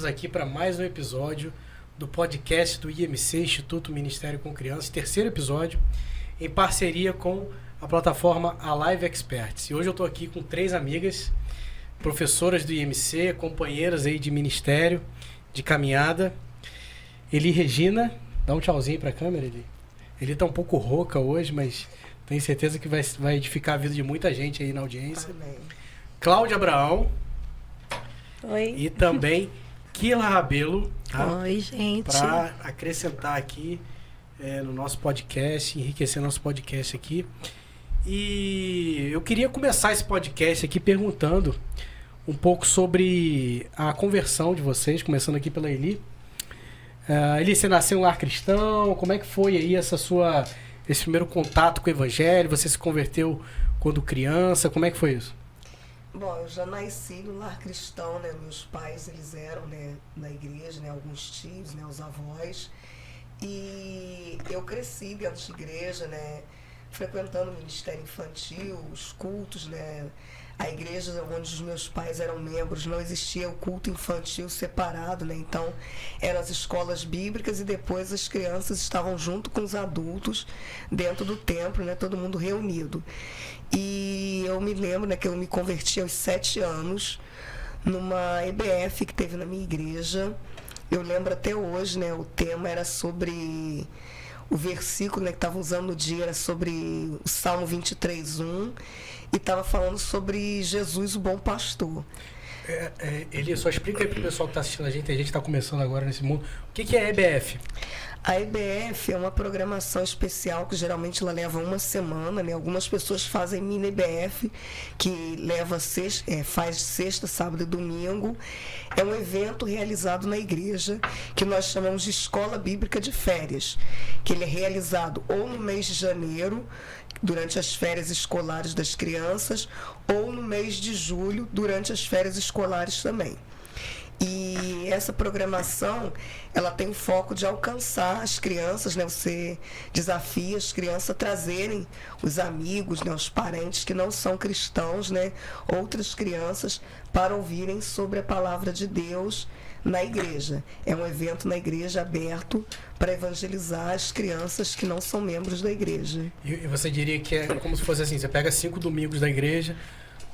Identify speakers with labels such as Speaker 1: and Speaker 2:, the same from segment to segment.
Speaker 1: estamos aqui para mais um episódio do podcast do IMC, Instituto Ministério com Crianças, terceiro episódio, em parceria com a plataforma Alive Experts. E hoje eu estou aqui com 3 amigas, professoras do IMC, companheiras aí de ministério, de caminhada. Eli Regina, dá um tchauzinho para a câmera, Eli. Eli está um pouco rouca hoje, mas tenho certeza que vai edificar a vida de muita gente aí na audiência.
Speaker 2: Amém.
Speaker 1: Cláudia Abraão.
Speaker 3: Oi.
Speaker 1: E também Kila Rabelo, tá?
Speaker 3: Oi, gente.
Speaker 1: Para acrescentar aqui no nosso podcast, enriquecer nosso podcast aqui. E eu queria começar esse podcast aqui perguntando um pouco sobre a conversão de vocês, começando aqui pela Eli. Eli, você nasceu em um lar cristão, como é que foi aí esse primeiro contato com o evangelho? Você se converteu quando criança, como é que foi isso?
Speaker 2: Bom, eu já nasci no lar cristão, né? Meus pais, eles eram, né, na igreja, né? Alguns tios, né? Os avós. E eu cresci dentro de igreja, né? Frequentando o ministério infantil, os cultos, né? A igreja onde os meus pais eram membros, não existia o culto infantil separado, né? Então, eram as escolas bíblicas e depois as crianças estavam junto com os adultos dentro do templo, né? Todo mundo reunido. E eu me lembro, né, que eu me converti aos 7 anos numa EBF que teve na minha igreja. Eu lembro até hoje, né, o tema era sobre... O versículo, né, que estava usando no dia era sobre o Salmo 23:1 e estava falando sobre Jesus, o bom pastor.
Speaker 1: Eli, só explica aí para o pessoal que está assistindo a gente está começando agora nesse mundo. O que é EBF?
Speaker 2: A EBF é uma programação especial que geralmente ela leva uma semana, né? Algumas pessoas fazem mini EBF, que faz sexta, sábado e domingo. É um evento realizado na igreja, que nós chamamos de Escola Bíblica de Férias, que ele é realizado ou no mês de janeiro, durante as férias escolares das crianças, ou no mês de julho, durante as férias escolares também. E essa programação, ela tem o foco de alcançar as crianças, né? Você desafia as crianças a trazerem os amigos, né? Os parentes que não são cristãos, né? Outras crianças, para ouvirem sobre a palavra de Deus na igreja. É um evento na igreja aberto para evangelizar as crianças que não são membros da igreja.
Speaker 1: E você diria que é como se fosse assim, você pega 5 domingos da igreja,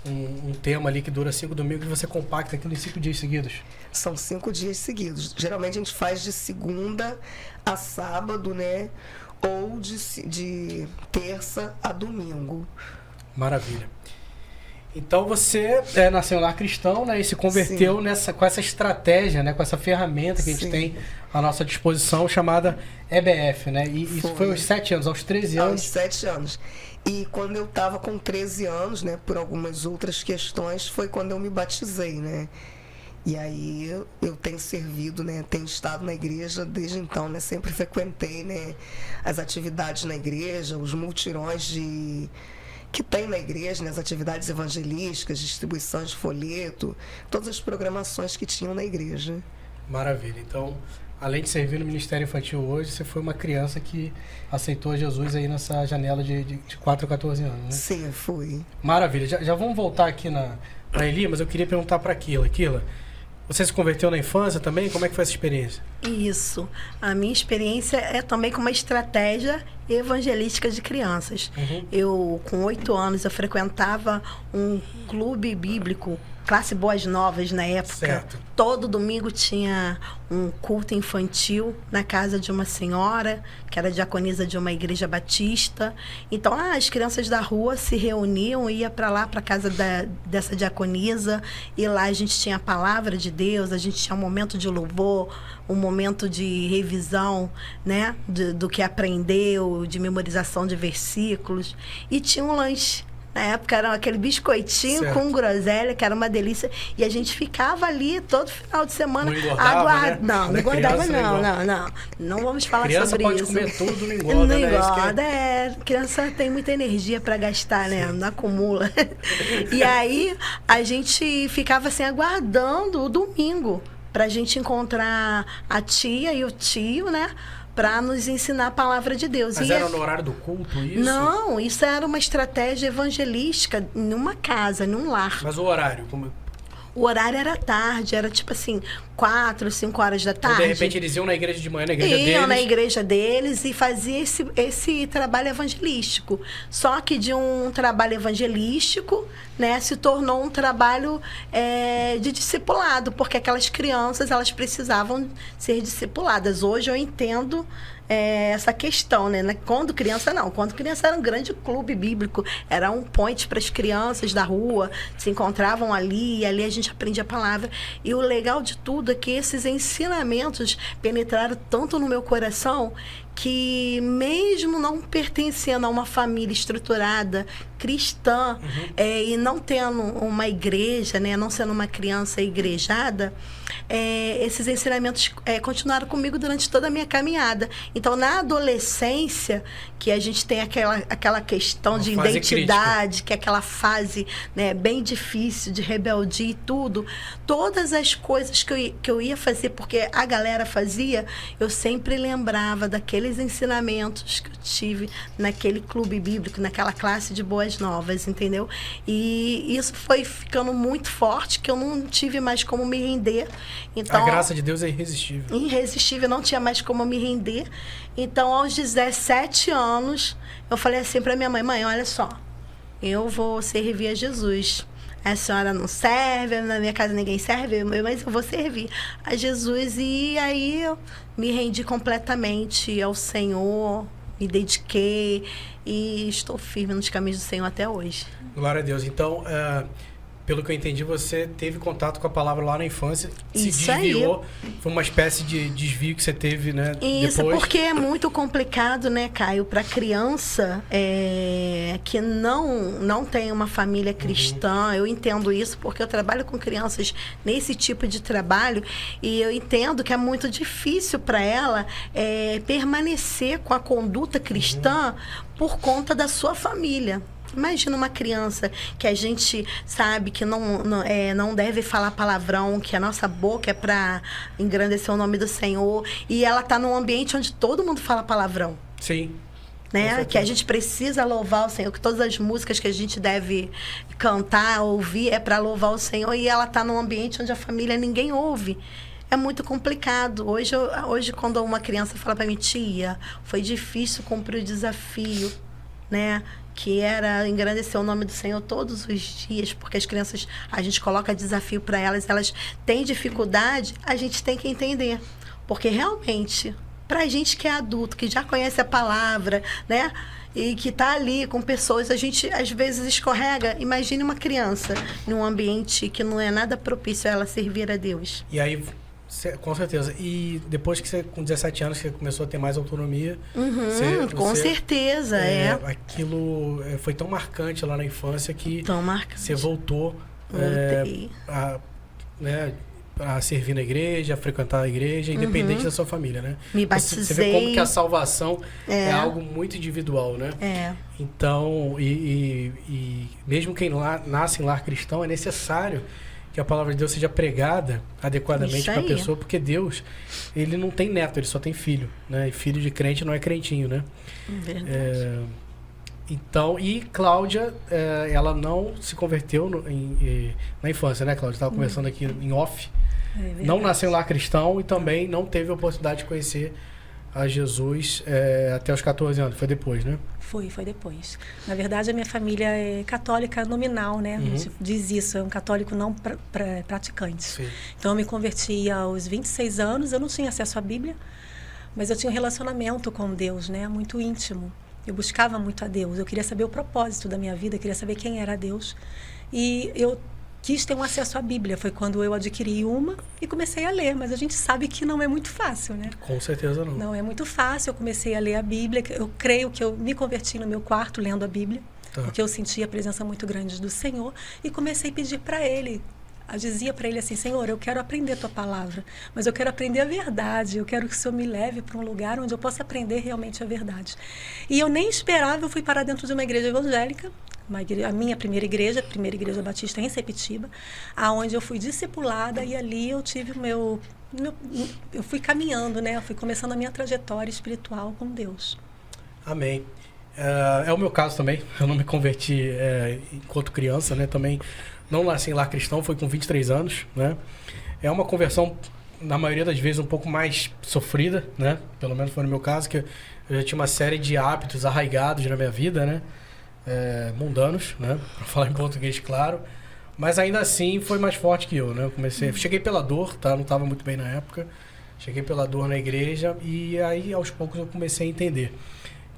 Speaker 1: um tema ali que dura 5 domingos e você compacta aquilo em 5 dias seguidos?
Speaker 2: São 5 dias seguidos. Geralmente a gente faz de segunda a sábado, né? Ou de terça a domingo.
Speaker 1: Maravilha. Então você nasceu lá cristão, né? E se converteu com essa estratégia, né? Com essa ferramenta que a gente tem à nossa disposição, chamada EBF, né? E isso foi aos 7 anos, aos 13 anos.
Speaker 2: Aos 7 anos. E quando eu estava com 13 anos, né, por algumas outras questões, foi quando eu me batizei, né? E aí eu tenho servido, né, tenho estado na igreja desde então, né? Sempre frequentei, né, as atividades na igreja, os multirões que tem na igreja, né, as atividades evangelísticas, distribuições de folheto, todas as programações que tinham na igreja.
Speaker 1: Maravilha. Então, além de servir no Ministério Infantil hoje, você foi uma criança que aceitou Jesus aí nessa janela de 4 a 14 anos, né?
Speaker 2: Sim, fui.
Speaker 1: Maravilha. Já vamos voltar aqui na Eli, mas eu queria perguntar para a Kila. Kila, você se converteu na infância também? Como é que foi essa experiência?
Speaker 3: Isso. A minha experiência é também com uma estratégia evangelística de crianças.
Speaker 1: Uhum.
Speaker 3: Eu, com 8 anos, eu frequentava um clube bíblico, Classe Boas Novas na época.
Speaker 1: Certo.
Speaker 3: Todo domingo tinha um culto infantil na casa de uma senhora, que era diaconisa de uma igreja batista. Então, as crianças da rua se reuniam, ia para lá, para a casa dessa diaconisa, e lá a gente tinha a palavra de Deus, a gente tinha um momento de louvor, um momento de revisão, né, do que aprendeu, de memorização de versículos, e tinha um lanche. Na época era aquele biscoitinho com groselha, que era uma delícia. E a gente ficava ali todo final de semana.
Speaker 1: Não engordava, né?
Speaker 3: Não engordava, não. Não vamos falar
Speaker 1: criança
Speaker 3: sobre
Speaker 1: pode
Speaker 3: isso.
Speaker 1: Comer tudo, não engorda,
Speaker 3: não
Speaker 1: né?
Speaker 3: engorda, criança tem muita energia para gastar, né? Não acumula. E aí, a gente ficava assim, aguardando o domingo, pra gente encontrar a tia e o tio, né? Para nos ensinar a palavra de Deus.
Speaker 1: Mas era no horário do culto isso?
Speaker 3: Não, isso era uma estratégia evangelística numa casa, num lar.
Speaker 1: Mas o horário? Como...
Speaker 3: O horário era tarde, era tipo assim, 4, 5 horas da tarde.
Speaker 1: Então, de repente eles iam na igreja de manhã, na igreja deles.
Speaker 3: Iam na igreja deles e fazia esse trabalho evangelístico. Só que de um trabalho evangelístico, né, se tornou um trabalho de discipulado, porque aquelas crianças, elas precisavam ser discipuladas. Hoje eu entendo essa questão, né? Quando criança, não. Quando criança era um grande clube bíblico, era um point para as crianças da rua, se encontravam ali, e ali a gente aprendia a palavra. E o legal de tudo é que esses ensinamentos penetraram tanto no meu coração que, mesmo não pertencendo a uma família estruturada, cristã, e não tendo uma igreja, né, não sendo uma criança igrejada, esses ensinamentos continuaram comigo durante toda a minha caminhada. Então, na adolescência, que a gente tem aquela questão uma de identidade, crítica, que é aquela fase, né, bem difícil de rebeldia e tudo, todas as coisas que eu ia fazer, porque a galera fazia, eu sempre lembrava daqueles ensinamentos que eu tive naquele clube bíblico, naquela classe de boas novas, entendeu? E isso foi ficando muito forte, que eu não tive mais como me render. Então,
Speaker 1: a graça de Deus é irresistível.
Speaker 3: Irresistível, não tinha mais como me render. Então, aos 17 anos, eu falei assim para minha mãe: mãe, olha só, eu vou servir a Jesus. A senhora não serve, na minha casa ninguém serve, mas eu vou servir a Jesus. E aí eu me rendi completamente ao Senhor, me dediquei e estou firme nos caminhos do Senhor até hoje.
Speaker 1: Glória a Deus. Então, pelo que eu entendi, você teve contato com a palavra lá na infância,
Speaker 3: Isso
Speaker 1: se desviou,
Speaker 3: aí.
Speaker 1: Foi uma espécie de desvio que você teve, né?
Speaker 3: Isso,
Speaker 1: depois.
Speaker 3: Porque é muito complicado, né, Caio, para criança que não tem uma família cristã. Eu entendo isso porque eu trabalho com crianças nesse tipo de trabalho e eu entendo que é muito difícil para ela permanecer com a conduta cristã por conta da sua família. Imagina uma criança que a gente sabe que não deve falar palavrão, que a nossa boca é para engrandecer o nome do Senhor, e ela está num ambiente onde todo mundo fala palavrão.
Speaker 1: Sim.
Speaker 3: Né? Que a gente precisa louvar o Senhor, que todas as músicas que a gente deve cantar, ouvir, é para louvar o Senhor, e ela está num ambiente onde a família ninguém ouve. É muito complicado. Hoje quando uma criança fala para mim: tia, foi difícil cumprir o desafio, né? Que era engrandecer o nome do Senhor todos os dias, porque as crianças, a gente coloca desafio para elas têm dificuldade, a gente tem que entender. Porque realmente, para a gente que é adulto, que já conhece a palavra, né? E que está ali com pessoas, a gente às vezes escorrega. Imagine uma criança num ambiente que não é nada propício a ela servir a Deus.
Speaker 1: E aí, com certeza. E depois que você, com 17 anos, você começou a ter mais autonomia...
Speaker 3: com certeza,
Speaker 1: Aquilo foi tão marcante lá na infância que...
Speaker 3: Tão marcante.
Speaker 1: Você voltou a servir na igreja, a frequentar a igreja, independente da sua família, né?
Speaker 3: Me batizei.
Speaker 1: Você vê como que a salvação é algo muito individual, né? Então, e mesmo quem nasce em lar cristão, é necessário que a palavra de Deus seja pregada adequadamente para a pessoa, porque Deus, ele não tem neto, ele só tem filho, né? E filho de crente não é crentinho, né?
Speaker 3: Verdade.
Speaker 1: Então, e Cláudia, ela não se converteu na infância, né, Cláudia? Estava conversando aqui em off. Não nasceu lá cristão e também não teve a oportunidade de conhecer a Jesus até os 14 anos. Foi depois, né?
Speaker 4: Foi depois. Na verdade, a minha família é católica nominal, né? A gente diz isso, é um católico não praticante.
Speaker 1: Sim.
Speaker 4: Então, eu me converti aos 26 anos, eu não tinha acesso à Bíblia, mas eu tinha um relacionamento com Deus, né? Muito íntimo. Eu buscava muito a Deus, eu queria saber o propósito da minha vida, eu queria saber quem era Deus. E eu quis ter um acesso à Bíblia. Foi quando eu adquiri uma e comecei a ler. Mas a gente sabe que não é muito fácil, né?
Speaker 1: Com certeza não.
Speaker 4: Não é muito fácil. Eu comecei a ler a Bíblia. Eu creio que eu me converti no meu quarto lendo a Bíblia. Porque eu sentia a presença muito grande do Senhor. E comecei a pedir para Ele. Eu dizia para Ele assim: Senhor, eu quero aprender a Tua palavra. Mas eu quero aprender a verdade. Eu quero que o Senhor me leve para um lugar onde eu possa aprender realmente a verdade. E eu nem esperava. Eu fui parar dentro de uma igreja evangélica. A minha primeira igreja batista em Sepetiba, aonde eu fui discipulada e ali eu tive eu fui caminhando, né? Eu fui começando a minha trajetória espiritual com Deus.
Speaker 1: Amém. É o meu caso também. Eu não me converti enquanto criança, né? Também não nasci em lar cristão, foi com 23 anos, né? É uma conversão na maioria das vezes, um pouco mais sofrida, né? Pelo menos foi no meu caso, que eu já tinha uma série de hábitos arraigados na minha vida, né? Mundanos, né? Pra falar em português, claro. Mas ainda assim foi mais forte que eu, né? Cheguei pela dor, tá? Não estava muito bem na época. Cheguei pela dor na igreja e aí aos poucos eu comecei a entender.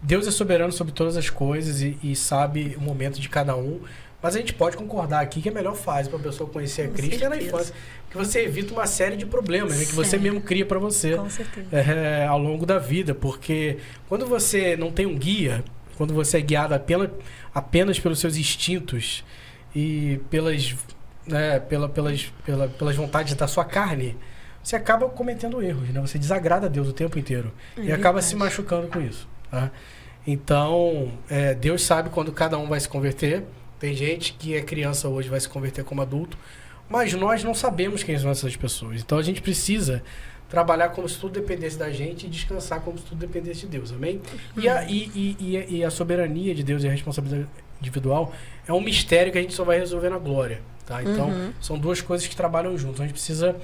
Speaker 1: Deus é soberano sobre todas as coisas e sabe o momento de cada um. Mas a gente pode concordar aqui que a melhor fase para a pessoa conhecer a Cristo é na infância. Porque você evita uma série de problemas, né, que você mesmo cria para você ao longo da vida. Porque quando você não tem um guia, quando você é guiado apenas pelos seus instintos e pelas vontades da sua carne, você acaba cometendo erros, né? Você desagrada a Deus o tempo inteiro e acaba se machucando com isso. Tá? Então, Deus sabe quando cada um vai se converter. Tem gente que é criança hoje, vai se converter como adulto, mas nós não sabemos quem são essas pessoas. Então, a gente precisa trabalhar como se tudo dependesse da gente e descansar como se tudo dependesse de Deus. Amém? E a soberania de Deus e a responsabilidade individual é um mistério que a gente só vai resolver na glória. Tá? Então, são duas coisas que trabalham juntos. A gente precisa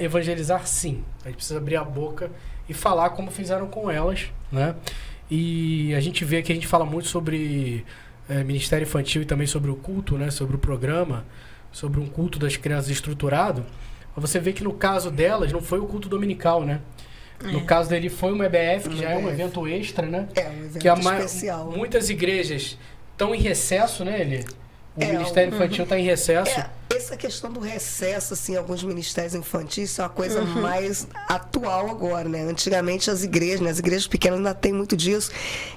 Speaker 1: evangelizar, sim. A gente precisa abrir a boca e falar como fizeram com elas, né? E a gente vê que a gente fala muito sobre ministério infantil e também sobre o culto, né? Sobre o programa, sobre um culto das crianças estruturado. Você vê que no caso delas não foi o culto dominical, né? No caso dele foi uma EBF, que já é um evento extra, né?
Speaker 2: Um evento especial.
Speaker 1: Muitas igrejas estão em recesso, né, O ministério infantil está em recesso.
Speaker 2: Essa questão do recesso, assim, alguns ministérios infantis, é uma coisa mais atual agora, né? Antigamente as igrejas pequenas ainda tem muito disso,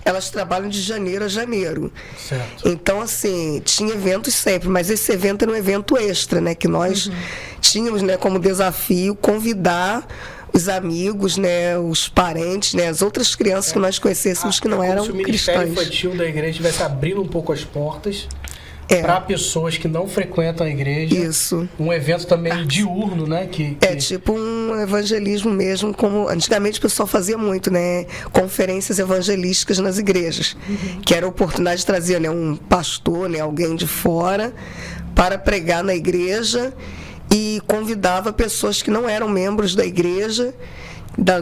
Speaker 2: elas trabalham de janeiro a janeiro.
Speaker 1: Certo.
Speaker 2: Então, assim, tinha eventos sempre, mas esse evento era um evento extra, né? Que nós tínhamos, né, como desafio convidar os amigos, né, os parentes, né, as outras crianças que nós conhecêssemos que não eram cristãs.
Speaker 1: Se o ministério infantil da igreja estivesse abrindo um pouco as portas para pessoas que não frequentam a igreja.
Speaker 2: Isso.
Speaker 1: Um evento também diurno, né?
Speaker 2: Tipo um evangelismo mesmo, como antigamente o pessoal fazia muito, né? Conferências evangelísticas nas igrejas. Que era a oportunidade de trazer, né, um pastor, né, alguém de fora, para pregar na igreja e convidava pessoas que não eram membros da igreja,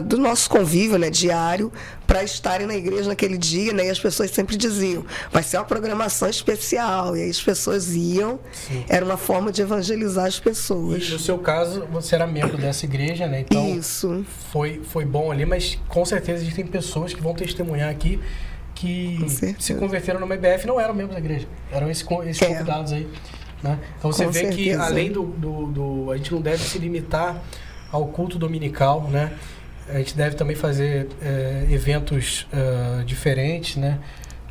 Speaker 2: do nosso convívio, né, diário, para estarem na igreja naquele dia, né? E as pessoas sempre diziam, vai ser uma programação especial. E aí as pessoas iam. Sim. Era uma forma de evangelizar as pessoas.
Speaker 1: E no seu caso, você era membro dessa igreja, né? Então,
Speaker 2: isso.
Speaker 1: Foi bom ali, mas com certeza existem pessoas que vão testemunhar aqui que se converteram numa EBF e não eram membros da igreja. Eram esses convidados aí. Né? Então você vê que além a gente não deve se limitar ao culto dominical, né? A gente deve também fazer eventos diferentes, né?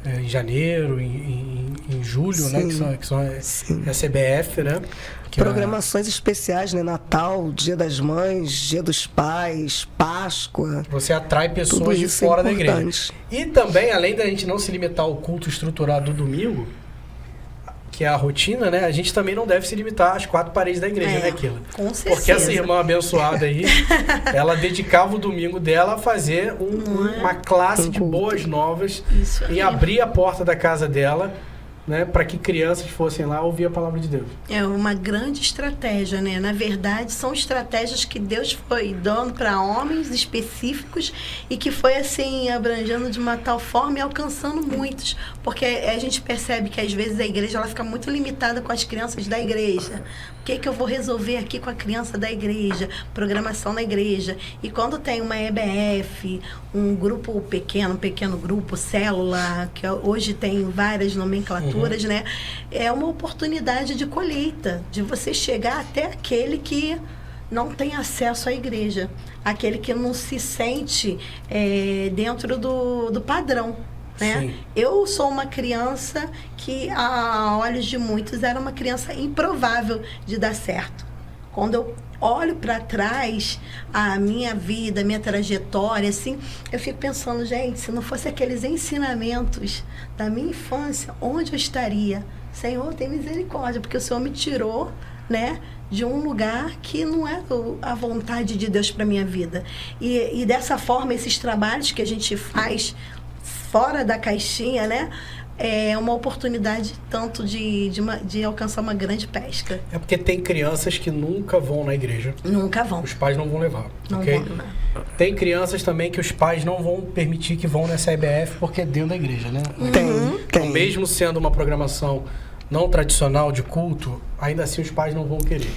Speaker 1: Em janeiro, em julho, sim, né? Que são a CBF, né?
Speaker 2: Programações especiais, né? Natal, Dia das Mães, Dia dos Pais, Páscoa.
Speaker 1: Você atrai pessoas de fora da igreja. E também, além da gente não se limitar ao culto estruturado do domingo, que é a rotina, né? A gente também não deve se limitar às 4 paredes da igreja, né, Keila?
Speaker 3: Com certeza.
Speaker 1: Porque essa irmã abençoada aí, ela dedicava o domingo dela a fazer uma classe de boas novas e abrir a porta da casa dela, né, para que crianças fossem lá ouvir a palavra de Deus.
Speaker 3: É uma grande estratégia, né? Na verdade, são estratégias que Deus foi dando para homens específicos e que foi, assim, abrangendo de uma tal forma e alcançando muitos. Porque a gente percebe que, às vezes, a igreja ela fica muito limitada com as crianças da igreja. O que eu vou resolver aqui com a criança da igreja? Programação na igreja. E quando tem uma EBF, um grupo pequeno, grupo, célula, que hoje tem várias nomenclaturas, né? É uma oportunidade de colheita, de você chegar até aquele que não tem acesso à igreja, aquele que não se sente dentro do padrão. Né? Eu sou uma criança que, a olhos de muitos, era uma criança improvável de dar certo. Quando eu olho para trás, a minha vida, a minha trajetória, assim, eu fico pensando, gente, se não fosse aqueles ensinamentos da minha infância, onde eu estaria? Senhor, tem misericórdia, porque o Senhor me tirou, né, de um lugar que não é a vontade de Deus para minha vida. E dessa forma, esses trabalhos que a gente faz fora da caixinha, né? é uma oportunidade tanto de alcançar uma grande pesca.
Speaker 1: É porque tem crianças que nunca vão na igreja.
Speaker 3: Nunca vão.
Speaker 1: Os pais não vão levar.
Speaker 3: Não
Speaker 1: Okay?
Speaker 3: vão, não.
Speaker 1: Tem crianças também que os pais não vão permitir que vão nessa IBF porque é dentro da igreja, né?
Speaker 2: Tem.
Speaker 1: Então, mesmo sendo uma programação não tradicional de culto, ainda assim os pais não vão querer.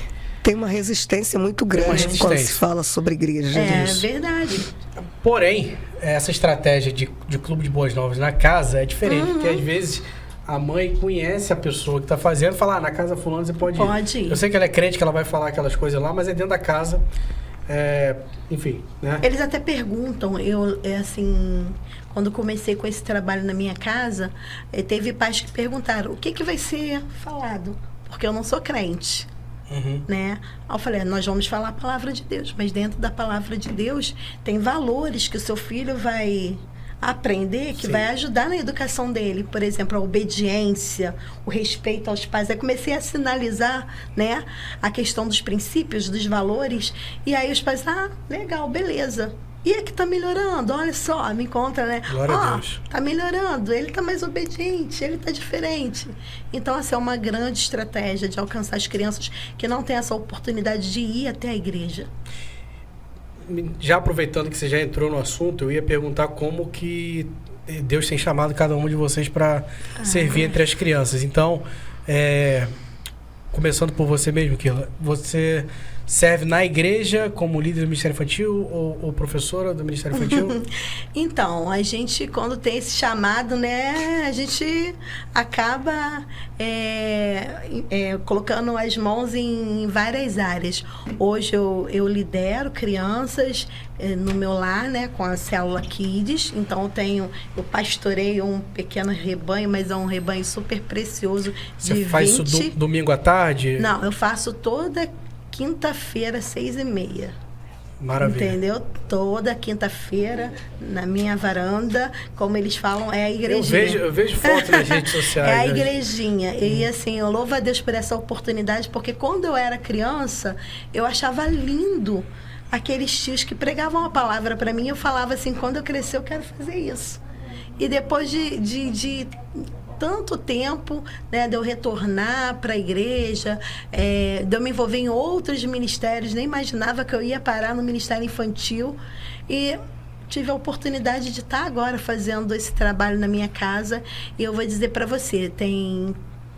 Speaker 2: Tem uma resistência muito grande quando se fala sobre igreja.
Speaker 3: É
Speaker 2: Isso.
Speaker 3: verdade.
Speaker 1: Porém, essa estratégia de clube de boas novas na casa é diferente, porque às vezes a mãe conhece a pessoa que está fazendo e fala, na casa fulana você pode ir.
Speaker 3: Pode ir.
Speaker 1: Eu sei que ela é crente, que ela vai falar aquelas coisas lá, mas é dentro da casa. Enfim, né?
Speaker 3: Eles até perguntam, assim, quando comecei com esse trabalho na minha casa, teve pais que perguntaram, o que vai ser falado? Porque eu não sou crente. Né? Aí eu falei, nós vamos falar a palavra de Deus, mas dentro da palavra de Deus tem valores que o seu filho vai aprender, que vai ajudar na educação dele. Por exemplo, a obediência, o respeito aos pais. Aí comecei a sinalizar, né, a questão dos princípios, dos valores, e aí os pais, legal, beleza. E é que tá melhorando, olha só, me encontra, né?
Speaker 1: Glória a Deus.
Speaker 3: Tá melhorando, ele tá mais obediente, ele tá diferente. Então, assim, é uma grande estratégia de alcançar as crianças que não têm essa oportunidade de ir até a igreja.
Speaker 1: Já aproveitando que você já entrou no assunto, eu ia perguntar como que Deus tem chamado cada um de vocês para servir entre as crianças. Então, começando por você mesmo, Keila, você serve na igreja como líder do Ministério Infantil ou professora do Ministério Infantil?
Speaker 3: Então, a gente, quando tem esse chamado, né, a gente acaba colocando as mãos em várias áreas. Hoje eu lidero crianças no meu lar, né, com a célula Kids. Então, eu pastoreio um pequeno rebanho, mas é um rebanho super precioso de 20. Você
Speaker 1: faz isso domingo à tarde?
Speaker 3: Não, eu faço toda quinta-feira, 6h30.
Speaker 1: Maravilha.
Speaker 3: Entendeu? Toda quinta-feira, na minha varanda, como eles falam, é a igrejinha.
Speaker 1: Eu vejo fotos nas redes sociais.
Speaker 3: É a igrejinha. E assim, eu louvo a Deus por essa oportunidade, porque quando eu era criança, eu achava lindo aqueles tios que pregavam a palavra para mim. Eu falava assim, quando eu crescer, eu quero fazer isso. E depois de tanto tempo, né, de eu retornar para a igreja, de eu me envolver em outros ministérios, nem imaginava que eu ia parar no Ministério Infantil, e tive a oportunidade de estar agora fazendo esse trabalho na minha casa. E eu vou dizer para você,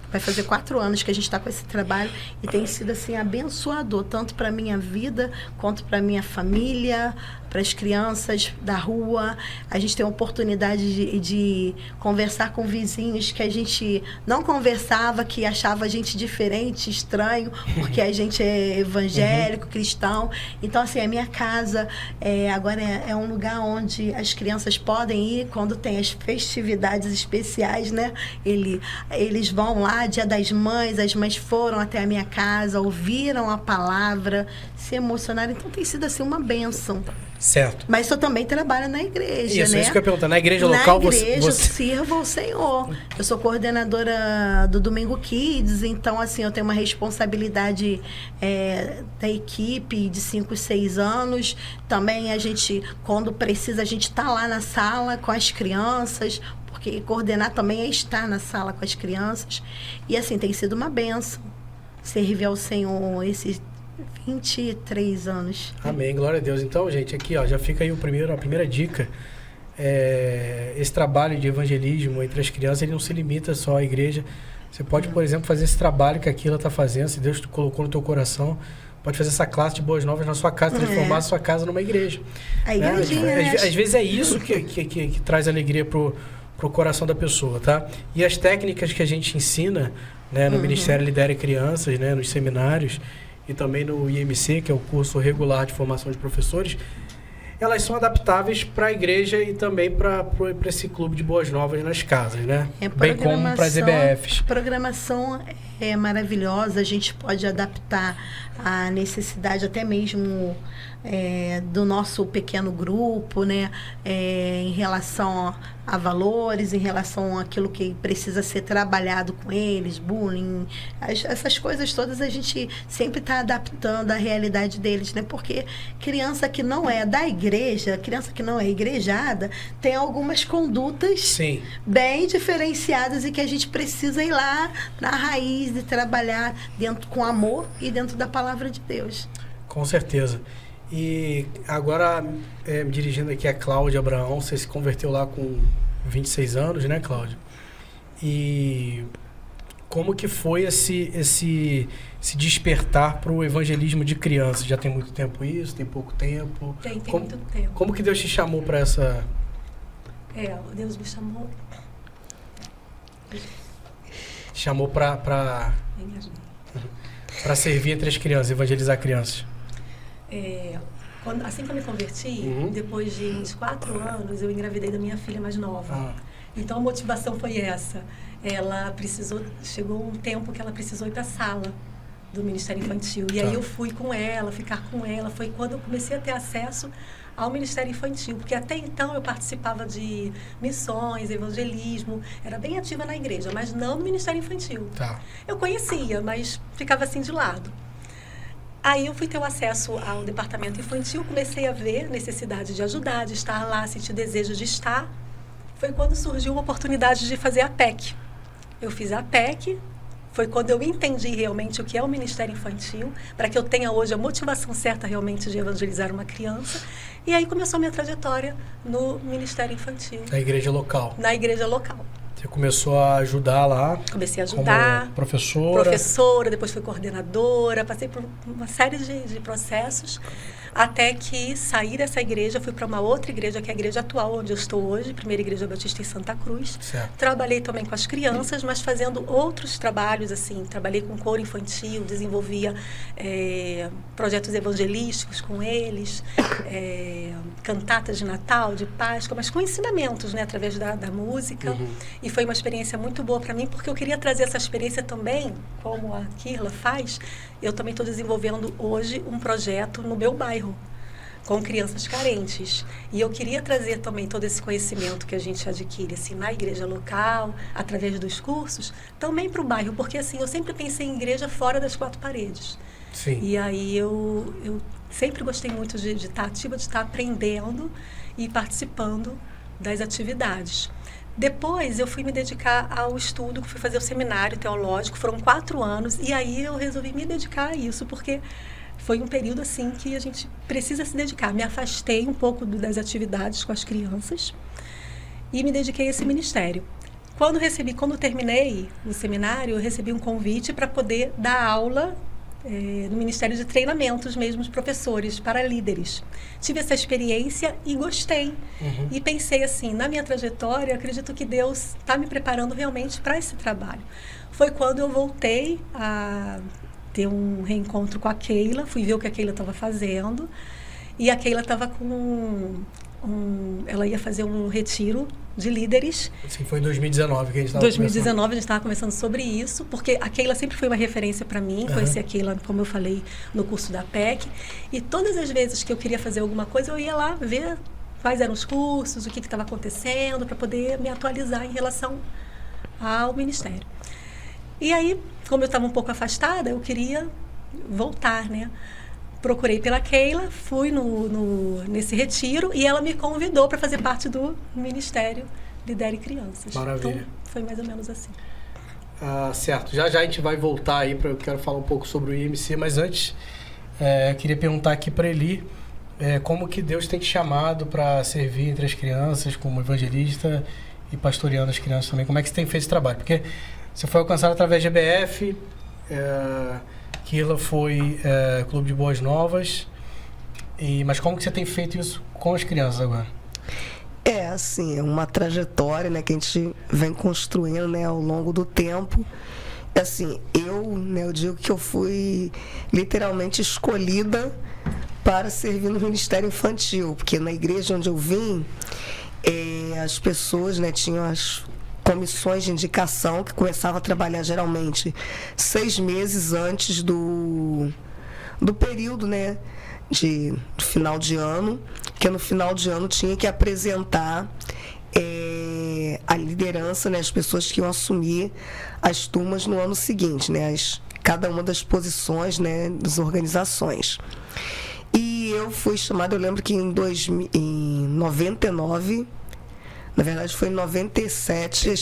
Speaker 3: vai fazer 4 anos que a gente está com esse trabalho e tem sido assim abençoador, tanto para a minha vida quanto para a minha família, para as crianças da rua. A gente tem a oportunidade de conversar com vizinhos que a gente não conversava, que achava a gente diferente, estranho, porque a gente é evangélico, cristão. Então, assim, a minha casa agora é um lugar onde as crianças podem ir quando tem as festividades especiais, né? Eles vão lá, Dia das Mães, as mães foram até a minha casa, ouviram a palavra, se emocionaram. Então, tem sido assim uma bênção.
Speaker 1: Certo.
Speaker 3: Mas eu também trabalho na igreja,
Speaker 1: isso,
Speaker 3: né?
Speaker 1: Isso que eu ia perguntar. Na igreja local,
Speaker 3: na igreja, eu sirvo ao Senhor. Eu sou coordenadora do Domingo Kids, então, assim, eu tenho uma responsabilidade da equipe de 5, 6 anos. Também a gente, quando precisa, a gente está lá na sala com as crianças, porque coordenar também é estar na sala com as crianças. E, assim, tem sido uma bênção servir ao Senhor esses 23 anos.
Speaker 1: Amém, glória a Deus. Então, gente, aqui já fica aí a primeira dica. Esse trabalho de evangelismo entre as crianças, ele não se limita só à igreja. Você pode, por exemplo, fazer esse trabalho que a Keila está fazendo, se Deus colocou no teu coração, pode fazer essa classe de boas novas na sua casa, transformar a sua casa numa igreja.
Speaker 3: A igrejinha,
Speaker 1: Às vezes é isso que traz alegria pro coração da pessoa, tá? E as técnicas que a gente ensina, né, no Ministério Lidera Crianças, né, nos seminários, e também no IMC, que é o curso regular de formação de professores, elas são adaptáveis para a igreja e também para esse clube de boas novas nas casas, né? Bem como para as EBFs.
Speaker 3: A programação é maravilhosa, a gente pode adaptar a necessidade até mesmo do nosso pequeno grupo, né? Em relação a valores, em relação àquilo que precisa ser trabalhado com eles, bullying, essas coisas todas a gente sempre está adaptando à realidade deles, né? Porque criança que não é da igreja, criança que não é igrejada, tem algumas condutas
Speaker 1: Sim.
Speaker 3: bem diferenciadas e que a gente precisa ir lá na raiz e trabalhar dentro com amor e dentro da palavra de Deus.
Speaker 1: Com certeza. E agora, me dirigindo aqui a Cláudia Abraão, você se converteu lá com 26 anos, né, Cláudia? E como que foi esse despertar para o evangelismo de crianças? Já tem muito tempo isso? Tem pouco tempo?
Speaker 4: Tem muito tempo.
Speaker 1: Como que Deus te chamou para essa...
Speaker 4: Deus me chamou...
Speaker 1: Chamou para servir entre as crianças, evangelizar crianças.
Speaker 4: Assim que eu me converti, depois de uns 4 anos, eu engravidei da minha filha mais nova. Então a motivação foi essa. Chegou um tempo que ela precisou ir para a sala do Ministério Infantil. E aí eu fui com ela, ficar com ela. Foi quando eu comecei a ter acesso ao Ministério Infantil, porque até então eu participava de missões, evangelismo, era bem ativa na igreja, mas não no Ministério Infantil. Eu conhecia, mas ficava assim de lado. Aí eu fui ter o acesso ao departamento infantil, comecei a ver necessidade de ajudar, de estar lá, sentir desejo de estar. Foi quando surgiu uma oportunidade de fazer a PEC. Eu fiz a PEC, foi quando eu entendi realmente o que é o Ministério Infantil, para que eu tenha hoje a motivação certa realmente de evangelizar uma criança. E aí começou a minha trajetória no Ministério Infantil.
Speaker 1: Na igreja local?
Speaker 4: Na igreja local.
Speaker 1: Você começou a ajudar lá?
Speaker 4: Comecei a ajudar.
Speaker 1: Como professora?
Speaker 4: Professora, depois fui coordenadora, passei por uma série de processos, até que saí dessa igreja, fui para uma outra igreja, que é a igreja atual, onde eu estou hoje, Primeira Igreja Batista em Santa Cruz.
Speaker 1: Certo.
Speaker 4: Trabalhei também com as crianças, mas fazendo outros trabalhos, assim, trabalhei com coro infantil, desenvolvia projetos evangelísticos com eles, cantatas de Natal, de Páscoa, mas com ensinamentos, né, através da música. E foi uma experiência muito boa para mim, porque eu queria trazer essa experiência também, como a Kirla faz. Eu também estou desenvolvendo hoje um projeto no meu bairro, com crianças carentes. E eu queria trazer também todo esse conhecimento que a gente adquire assim, na igreja local, através dos cursos, também para o bairro, porque assim, eu sempre pensei em igreja fora das 4 paredes.
Speaker 1: Sim.
Speaker 4: E aí eu sempre gostei muito de estar ativa, de estar aprendendo e participando das atividades. Depois eu fui me dedicar ao estudo, fui fazer o seminário teológico, foram 4 anos, e aí eu resolvi me dedicar a isso, porque foi um período assim que a gente precisa se dedicar. Me afastei um pouco das atividades com as crianças e me dediquei a esse ministério. Quando terminei o seminário, eu recebi um convite para poder dar aula no Ministério de Treinamentos mesmo, de professores, para líderes. Tive essa experiência e gostei. E pensei assim, na minha trajetória, acredito que Deus está me preparando realmente para esse trabalho. Foi quando eu voltei a ter um reencontro com a Keila, fui ver o que a Keila estava fazendo, e a Keila estava ela ia fazer um retiro de líderes.
Speaker 1: Sim, foi em 2019 que a gente estava
Speaker 4: 2019 a gente estava conversando sobre isso, porque a Keila sempre foi uma referência para mim, conheci a Keila, como eu falei, no curso da PEC, e todas as vezes que eu queria fazer alguma coisa, eu ia lá ver quais eram os cursos, o que estava acontecendo, para poder me atualizar em relação ao ministério. E aí, como eu estava um pouco afastada, eu queria voltar, né? Procurei pela Keila, fui nesse retiro e ela me convidou para fazer parte do Ministério Lidere Crianças.
Speaker 1: Maravilha.
Speaker 4: Então, foi mais ou menos assim.
Speaker 1: Certo. Já a gente vai voltar aí, eu quero falar um pouco sobre o IMC, mas antes, queria perguntar aqui para Eli, como que Deus tem te chamado para servir entre as crianças, como evangelista e pastoreando as crianças também. Como é que você tem feito esse trabalho? Porque você foi alcançado através de EBF, Kirla foi Clube de Boas Novas, mas como que você tem feito isso com as crianças agora?
Speaker 2: Assim, é uma trajetória, né, que a gente vem construindo, né, ao longo do tempo. Assim, eu digo que eu fui literalmente escolhida para servir no Ministério Infantil, porque na igreja onde eu vim, as pessoas, né, tinham comissões de indicação, que começava a trabalhar geralmente 6 meses antes do período, né, de final de ano, que no final de ano tinha que apresentar a liderança, né, as pessoas que iam assumir as turmas no ano seguinte, né, cada uma das posições, né, das organizações. E eu fui chamada, eu lembro que em 99, na verdade foi em 97, a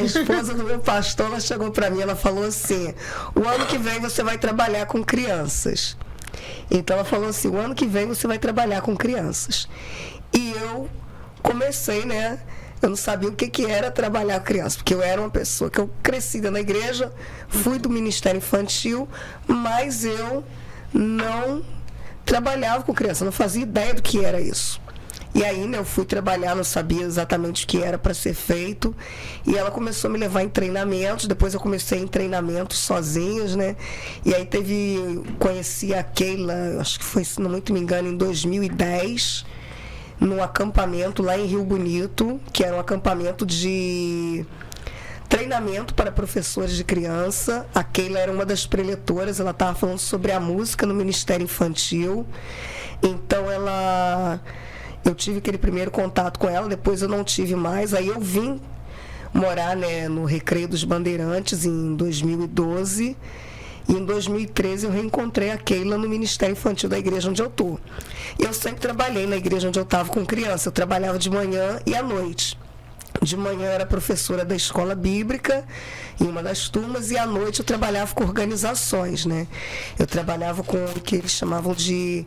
Speaker 2: esposa do meu pastor, ela chegou para mim, ela falou assim: o ano que vem você vai trabalhar com crianças. Então ela falou assim: o ano que vem você vai trabalhar com crianças. E eu comecei, né? Eu não sabia o que era trabalhar com criança, porque eu era uma pessoa que eu cresci na igreja, fui do Ministério Infantil, mas eu não trabalhava com criança, não fazia ideia do que era isso. E aí, né, eu fui trabalhar, não sabia exatamente o que era para ser feito, e ela começou a me levar em treinamentos. Depois eu comecei em treinamentos sozinhos, né, e aí conheci a Keila, acho que foi, se não muito me engano, em 2010, num acampamento lá em Rio Bonito, que era um acampamento de treinamento para professores de criança. A Keila era uma das preletoras, ela estava falando sobre a música no Ministério Infantil. Então eu tive aquele primeiro contato com ela, depois eu não tive mais. Aí eu vim morar, né, no Recreio dos Bandeirantes em 2012. E em 2013 eu reencontrei a Keila no Ministério Infantil da igreja onde eu estou. E eu sempre trabalhei na igreja onde eu estava com criança. Eu trabalhava de manhã e à noite. De manhã eu era professora da escola bíblica em uma das turmas, e à noite eu trabalhava com organizações, né? Eu trabalhava com o que eles chamavam de...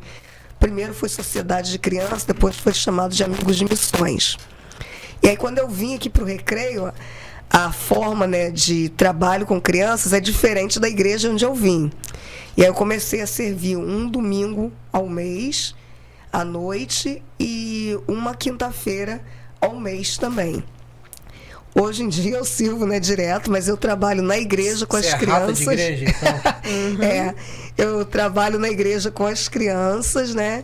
Speaker 2: Primeiro foi Sociedade de Crianças, depois foi chamado de Amigos de Missões. E aí quando eu vim aqui para o Recreio, a forma, né, de trabalho com crianças é diferente da igreja onde eu vim. E aí eu comecei a servir um domingo ao mês, à noite, e uma quinta-feira ao mês também. Hoje em dia eu sirvo, né, direto, mas eu trabalho na igreja com as crianças. Rata de igreja, então. Eu trabalho na igreja com as crianças, né?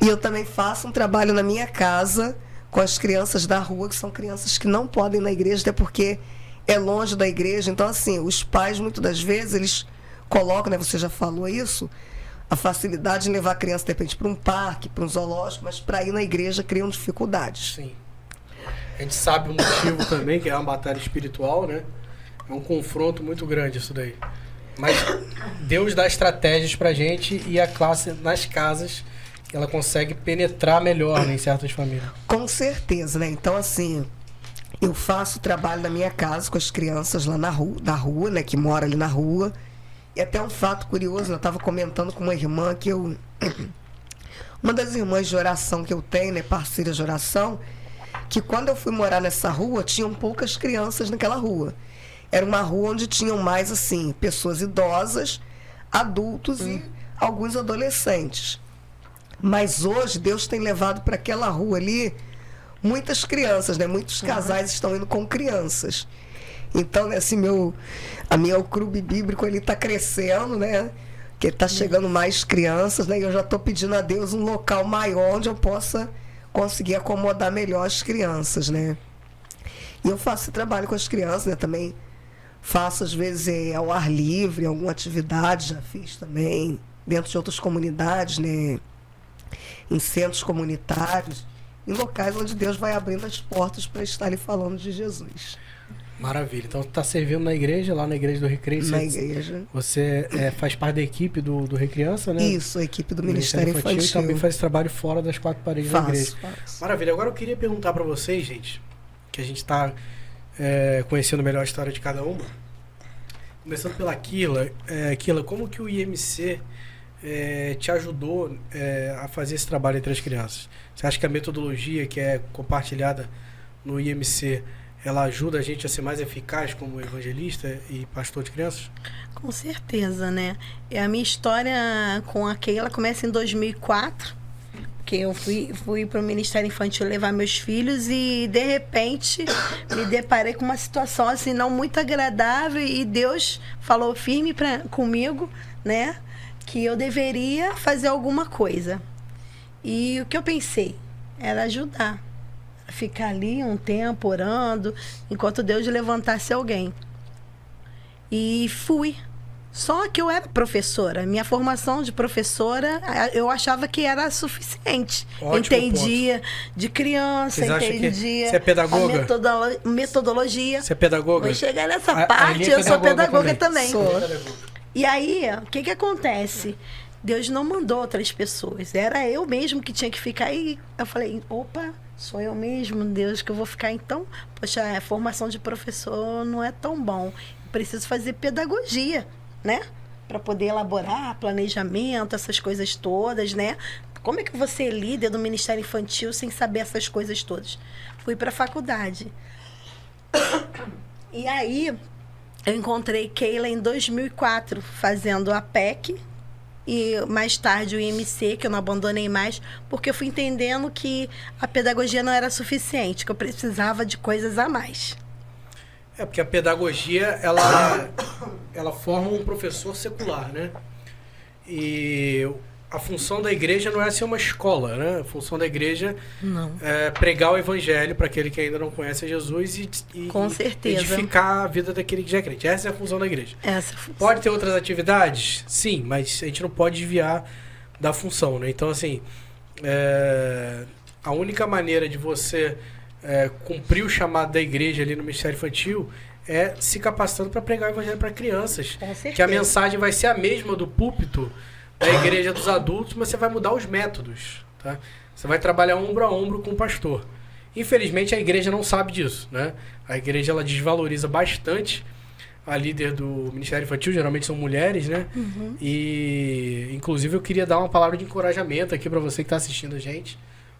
Speaker 2: E eu também faço um trabalho na minha casa com as crianças da rua, que são crianças que não podem ir na igreja, até porque é longe da igreja. Então, assim, os pais, muitas das vezes, eles colocam, né, você já falou isso, a facilidade de levar a criança, de repente, para um parque, para um zoológico, mas para ir na igreja criam dificuldades.
Speaker 1: Sim. A gente sabe o motivo também, que é uma batalha espiritual, né? É um confronto muito grande isso daí. Mas Deus dá estratégias pra gente, e a classe nas casas, ela consegue penetrar melhor, né, em certas famílias.
Speaker 2: Com certeza, né? Então, assim, eu faço trabalho na minha casa com as crianças lá da rua, né, que mora ali na rua. E até um fato curioso, eu estava comentando com uma irmã que uma das irmãs de oração que eu tenho, né, parceira de oração, que quando eu fui morar nessa rua, tinham poucas crianças naquela rua. Era uma rua onde tinham mais, assim, pessoas idosas, adultos e alguns adolescentes. Mas hoje, Deus tem levado para aquela rua ali muitas crianças, né? Muitos casais estão indo com crianças. Então, né, assim, o clube bíblico, ele está crescendo, né? Que está chegando mais crianças, né? E eu já estou pedindo a Deus um local maior onde eu possa conseguir acomodar melhor as crianças, né? E eu faço esse trabalho com as crianças, né? Também faço, às vezes, ao ar livre, alguma atividade, já fiz também, dentro de outras comunidades, né? Em centros comunitários, em locais onde Deus vai abrindo as portas para estar ali falando de Jesus.
Speaker 1: Maravilha. Então, você está servindo na igreja, lá na igreja do Recreio?
Speaker 2: Na igreja.
Speaker 1: Você faz parte da equipe do Recriança, né?
Speaker 2: Isso, a equipe do Ministério Infantil.
Speaker 1: E também faz trabalho fora das 4 paredes da igreja.
Speaker 2: Faço.
Speaker 1: Maravilha. Agora eu queria perguntar para vocês, gente, que a gente está conhecendo melhor a história de cada uma. Começando pela Keila. Keila, como que o IMC te ajudou a fazer esse trabalho entre as crianças? Você acha que a metodologia que é compartilhada no IMC, ela ajuda a gente a ser mais eficaz como evangelista e pastor de crianças?
Speaker 3: Com certeza, né? A minha história com a Keila começa em 2004, que eu fui para o Ministério Infantil levar meus filhos e, de repente, me deparei com uma situação assim não muito agradável, e Deus falou firme comigo, né? Que eu deveria fazer alguma coisa. E o que eu pensei era ajudar ficar ali um tempo orando, enquanto Deus levantasse alguém. E fui. Só que eu era professora. Minha formação de professora, eu achava que era suficiente.
Speaker 1: Ótimo
Speaker 3: entendia de criança, entendia
Speaker 1: você é pedagoga?
Speaker 3: A metodologia.
Speaker 1: Você é pedagoga?
Speaker 3: Vou chegar nessa parte, eu sou pedagoga também.
Speaker 2: Sou.
Speaker 3: E aí, o que acontece? Deus não mandou outras pessoas. Era eu mesmo que tinha que ficar aí. Eu falei, opa, sou eu mesmo, Deus, que eu vou ficar então. Poxa, a formação de professor não é tão bom. Eu preciso fazer pedagogia, né? Para poder elaborar planejamento, essas coisas todas, né? Como é que você é líder do Ministério Infantil sem saber essas coisas todas? Fui para a faculdade. E aí, eu encontrei Keila em 2004, fazendo a PEC e mais tarde o IMC, que eu não abandonei mais, porque eu fui entendendo que a pedagogia não era suficiente, que eu precisava de coisas a mais.
Speaker 1: É, porque a pedagogia, ela forma um professor secular, né? E a função da igreja não é ser uma escola, né? A função da igreja é pregar o evangelho para aquele que ainda não conhece Jesus e
Speaker 3: com certeza
Speaker 1: edificar a vida daquele que já é crente. Essa é a função da igreja. Pode ter outras atividades? Sim, mas a gente não pode desviar da função, né? Então, assim, a única maneira de você cumprir o chamado da igreja ali no Ministério Infantil é se capacitando para pregar o evangelho para crianças.
Speaker 3: Com certeza.
Speaker 1: Que a mensagem vai ser a mesma do púlpito da igreja dos adultos, mas você vai mudar os métodos, tá? Você vai trabalhar ombro a ombro com o pastor. Infelizmente, a igreja não sabe disso, né? A igreja, ela desvaloriza bastante a líder do Ministério Infantil, geralmente são mulheres, né?
Speaker 3: Uhum.
Speaker 1: E, inclusive, eu queria dar uma palavra de encorajamento aqui para você que está assistindo a gente,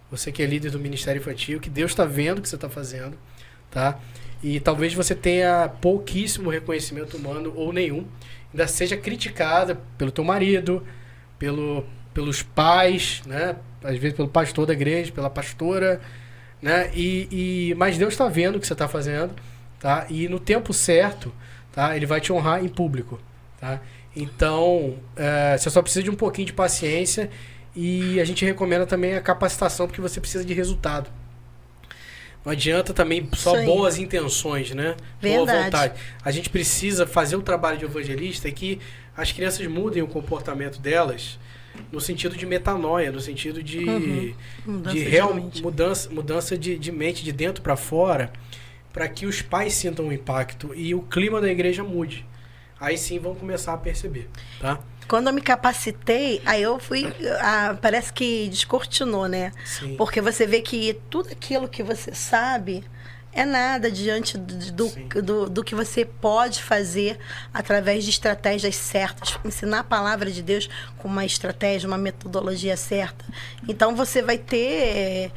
Speaker 1: você que é líder do Ministério Infantil, que Deus está vendo o que você está fazendo, tá? E talvez você tenha pouquíssimo reconhecimento humano ou nenhum, ainda seja criticada pelo teu marido, pelos pais, né? Às vezes pelo pastor da igreja, pela pastora, né? Mas Deus está vendo o que você está fazendo, tá? E no tempo certo, tá? Ele vai te honrar em público, tá? Então, você só precisa de um pouquinho de paciência e a gente recomenda também a capacitação porque você precisa de resultado. Não adianta também só boas intenções, né?
Speaker 3: Verdade.
Speaker 1: Boa vontade. A gente precisa fazer o trabalho de evangelista que as crianças mudem o comportamento delas no sentido de metanoia, no sentido de mudança de mente de dentro para fora, para que os pais sintam o impacto e o clima da igreja mude. Aí sim vão começar a perceber, tá?
Speaker 3: Quando eu me capacitei, aí eu fui... parece que descortinou, né?
Speaker 1: Sim.
Speaker 3: Porque você vê que tudo aquilo que você sabe é nada diante do que você pode fazer através de estratégias certas. Ensinar a palavra de Deus com uma estratégia, uma metodologia certa. Então, você vai ter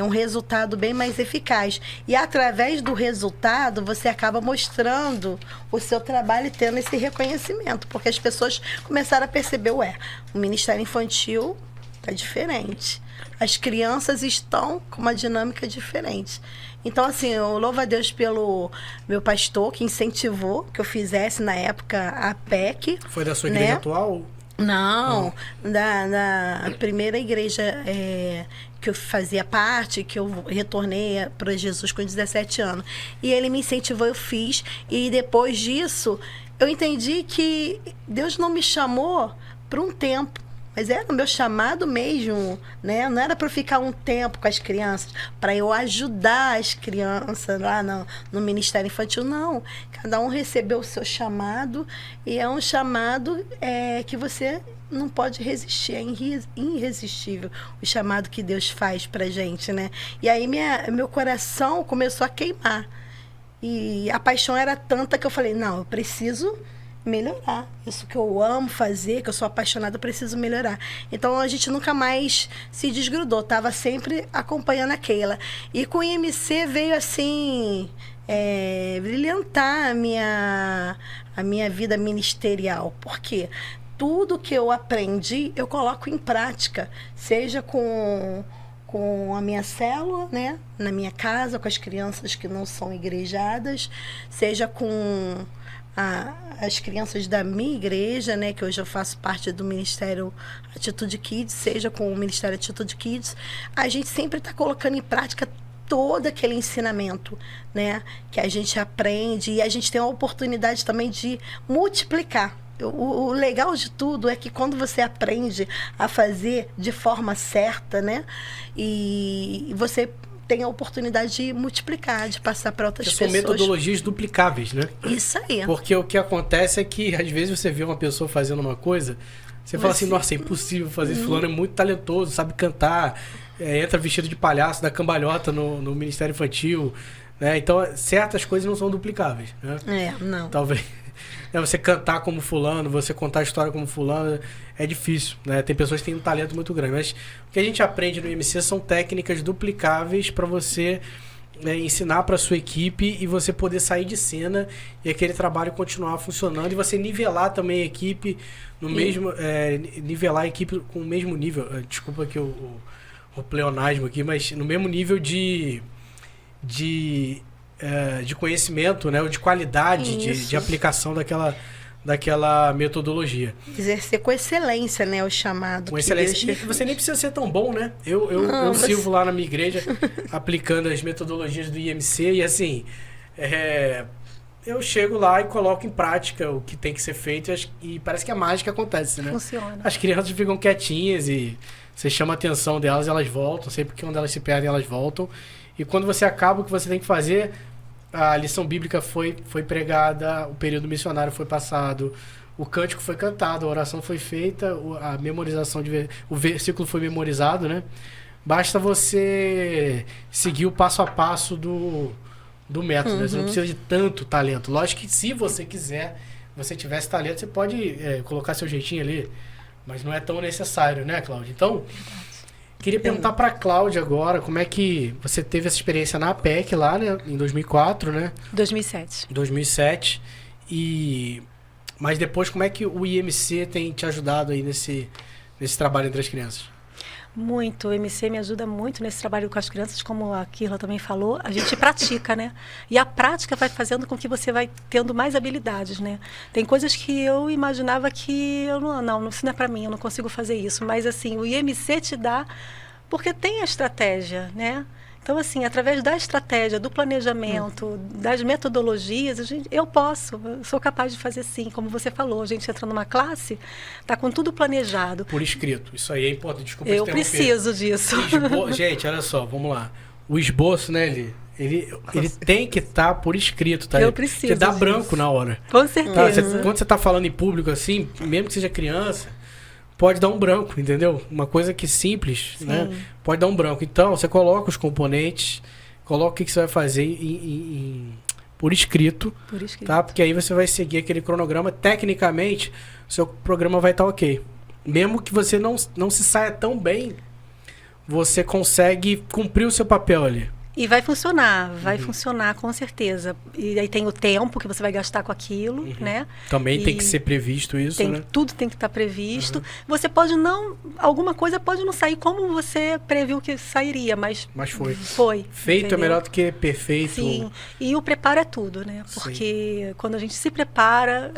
Speaker 3: um resultado bem mais eficaz. E, através do resultado, você acaba mostrando o seu trabalho e tendo esse reconhecimento. Porque as pessoas começaram a perceber, o Ministério Infantil está diferente. As crianças estão com uma dinâmica diferente. Então, assim, eu louvo a Deus pelo meu pastor, que incentivou que eu fizesse, na época, a PEC.
Speaker 1: Foi da sua igreja atual?
Speaker 3: Não, da primeira igreja que eu fazia parte, que eu retornei para Jesus com 17 anos. E ele me incentivou, eu fiz. E depois disso, eu entendi que Deus não me chamou para um tempo. Mas era o meu chamado mesmo, né? Não era para ficar um tempo com as crianças, para eu ajudar as crianças lá no Ministério Infantil, não. Cada um recebeu o seu chamado e é um chamado que você não pode resistir, é irresistível o chamado que Deus faz pra gente, né? E aí meu coração começou a queimar. E a paixão era tanta que eu falei, não, eu preciso melhorar. Isso que eu amo fazer, que eu sou apaixonada, eu preciso melhorar. Então, a gente nunca mais se desgrudou. Tava sempre acompanhando a Keila. E com o IMC veio, assim, brilhantar a minha vida ministerial. Por quê? Tudo que eu aprendi, eu coloco em prática. Seja com a minha célula, né? Na minha casa, com as crianças que não são igrejadas. Seja com as crianças da minha igreja, né, que hoje eu faço parte do Ministério Atitude Kids, seja com o Ministério Atitude Kids, a gente sempre está colocando em prática todo aquele ensinamento, né, que a gente aprende, e a gente tem a oportunidade também de multiplicar. O legal de tudo é que quando você aprende a fazer de forma certa, né, e você tem a oportunidade de multiplicar, de passar para outras pessoas.
Speaker 1: São metodologias duplicáveis, né?
Speaker 3: Isso aí.
Speaker 1: Porque o que acontece é que, às vezes, você vê uma pessoa fazendo uma coisa, você fala assim, nossa, é impossível fazer isso. Fulano é muito talentoso, sabe cantar, entra vestido de palhaço, dá cambalhota no Ministério Infantil, né? Então, certas coisas não são duplicáveis, né?
Speaker 3: Não.
Speaker 1: Talvez você cantar como fulano, você contar a história como fulano, é difícil, né? Tem pessoas que têm um talento muito grande, mas o que a gente aprende no IMC são técnicas duplicáveis para você ensinar para sua equipe e você poder sair de cena e aquele trabalho continuar funcionando e você nivelar também a equipe no mesmo nivelar a equipe com o mesmo nível, desculpa aqui o pleonasmo aqui, mas no mesmo nível de conhecimento, né, ou de qualidade de aplicação daquela metodologia.
Speaker 3: Exercer com excelência, né, o chamado.
Speaker 1: Com excelência. E você nem precisa ser tão bom, né? Eu sirvo lá na minha igreja aplicando as metodologias do IMC e assim, eu chego lá e coloco em prática o que tem que ser feito e parece que a mágica acontece, né?
Speaker 4: Funciona.
Speaker 1: As crianças ficam quietinhas e você chama a atenção delas, elas voltam, sempre que quando elas se perdem, elas voltam. E quando você acaba o que você tem que fazer, a lição bíblica foi pregada, o período missionário foi passado, o cântico foi cantado, a oração foi feita, a memorização o versículo foi memorizado, né? Basta você seguir o passo a passo do método, né? Você não precisa de tanto talento. Lógico que se você quiser, você tivesse talento, você pode colocar seu jeitinho ali, mas não é tão necessário, né, Cláudia? Então, queria perguntar para a Cláudia agora, como é que você teve essa experiência na APEC lá, né, em 2004, né? 2007. Mas depois, como é que o IMC tem te ajudado aí nesse trabalho entre as crianças?
Speaker 4: Muito. O IMC me ajuda muito nesse trabalho com as crianças, como a Kirla também falou. A gente pratica, né? E a prática vai fazendo com que você vai tendo mais habilidades, né? Tem coisas que eu imaginava que isso não é para mim, eu não consigo fazer isso. Mas, assim, o IMC te dá, porque tem a estratégia, né? Então, assim, através da estratégia, do planejamento, das metodologias, eu sou capaz de fazer sim. Como você falou, a gente entra numa classe, está com tudo planejado.
Speaker 1: Por escrito, isso aí é importante. Desculpa
Speaker 4: eu preciso disso.
Speaker 1: Gente, olha só, vamos lá. O esboço, né, ele tem que estar por escrito, tá?
Speaker 4: Eu preciso.
Speaker 1: Porque dá branco na hora.
Speaker 4: Com certeza.
Speaker 1: Quando você está falando em público assim, mesmo que seja criança, pode dar um branco, entendeu? Uma coisa que simples, né? Pode dar um branco. Então, você coloca os componentes, coloca o que você vai fazer por escrito, tá? Porque aí você vai seguir aquele cronograma. Tecnicamente, o seu programa vai estar ok. Mesmo que você não se saia tão bem, você consegue cumprir o seu papel ali.
Speaker 4: E vai funcionar com certeza. E aí tem o tempo que você vai gastar com aquilo, né?
Speaker 1: Também tem que ser previsto isso, né?
Speaker 4: Tudo tem que estar previsto. Você pode alguma coisa pode não sair como você previu que sairia, mas foi.
Speaker 1: Feito, entendeu? É melhor do que perfeito.
Speaker 4: Sim, e o preparo é tudo, né? Porque quando a gente se prepara,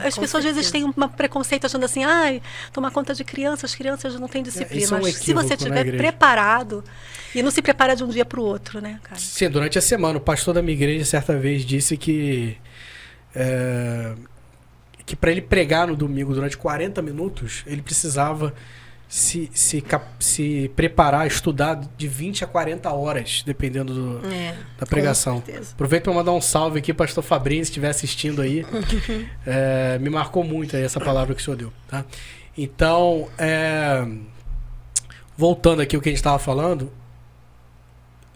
Speaker 4: as pessoas às vezes têm um preconceito achando assim, tomar conta de crianças, as crianças não têm disciplina. Mas se você estiver preparado, e não se prepara de um dia para o outro, né, cara?
Speaker 1: Sim, durante a semana. O pastor da minha igreja, certa vez, disse que para ele pregar no domingo durante 40 minutos, ele precisava se preparar, estudar de 20 a 40 horas, dependendo da pregação. Aproveito para mandar um salve aqui, pastor Fabrício, se estiver assistindo aí. Me marcou muito aí essa palavra que o senhor deu, tá? Então, voltando aqui ao que a gente estava falando,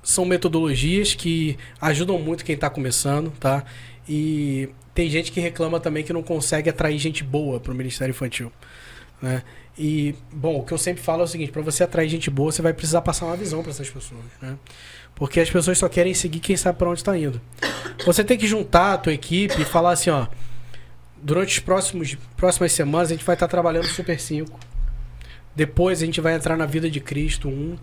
Speaker 1: são metodologias que ajudam muito quem está começando, tá? E tem gente que reclama também que não consegue atrair gente boa para o Ministério Infantil, né? E, bom, o que eu sempre falo é o seguinte, para você atrair gente boa, você vai precisar passar uma visão para essas pessoas, né? Porque as pessoas só querem seguir quem sabe para onde está indo. Você tem que juntar a tua equipe e falar assim, ó, durante as próximas semanas a gente vai estar trabalhando Super 5. Depois a gente vai entrar na Vida de Cristo 1,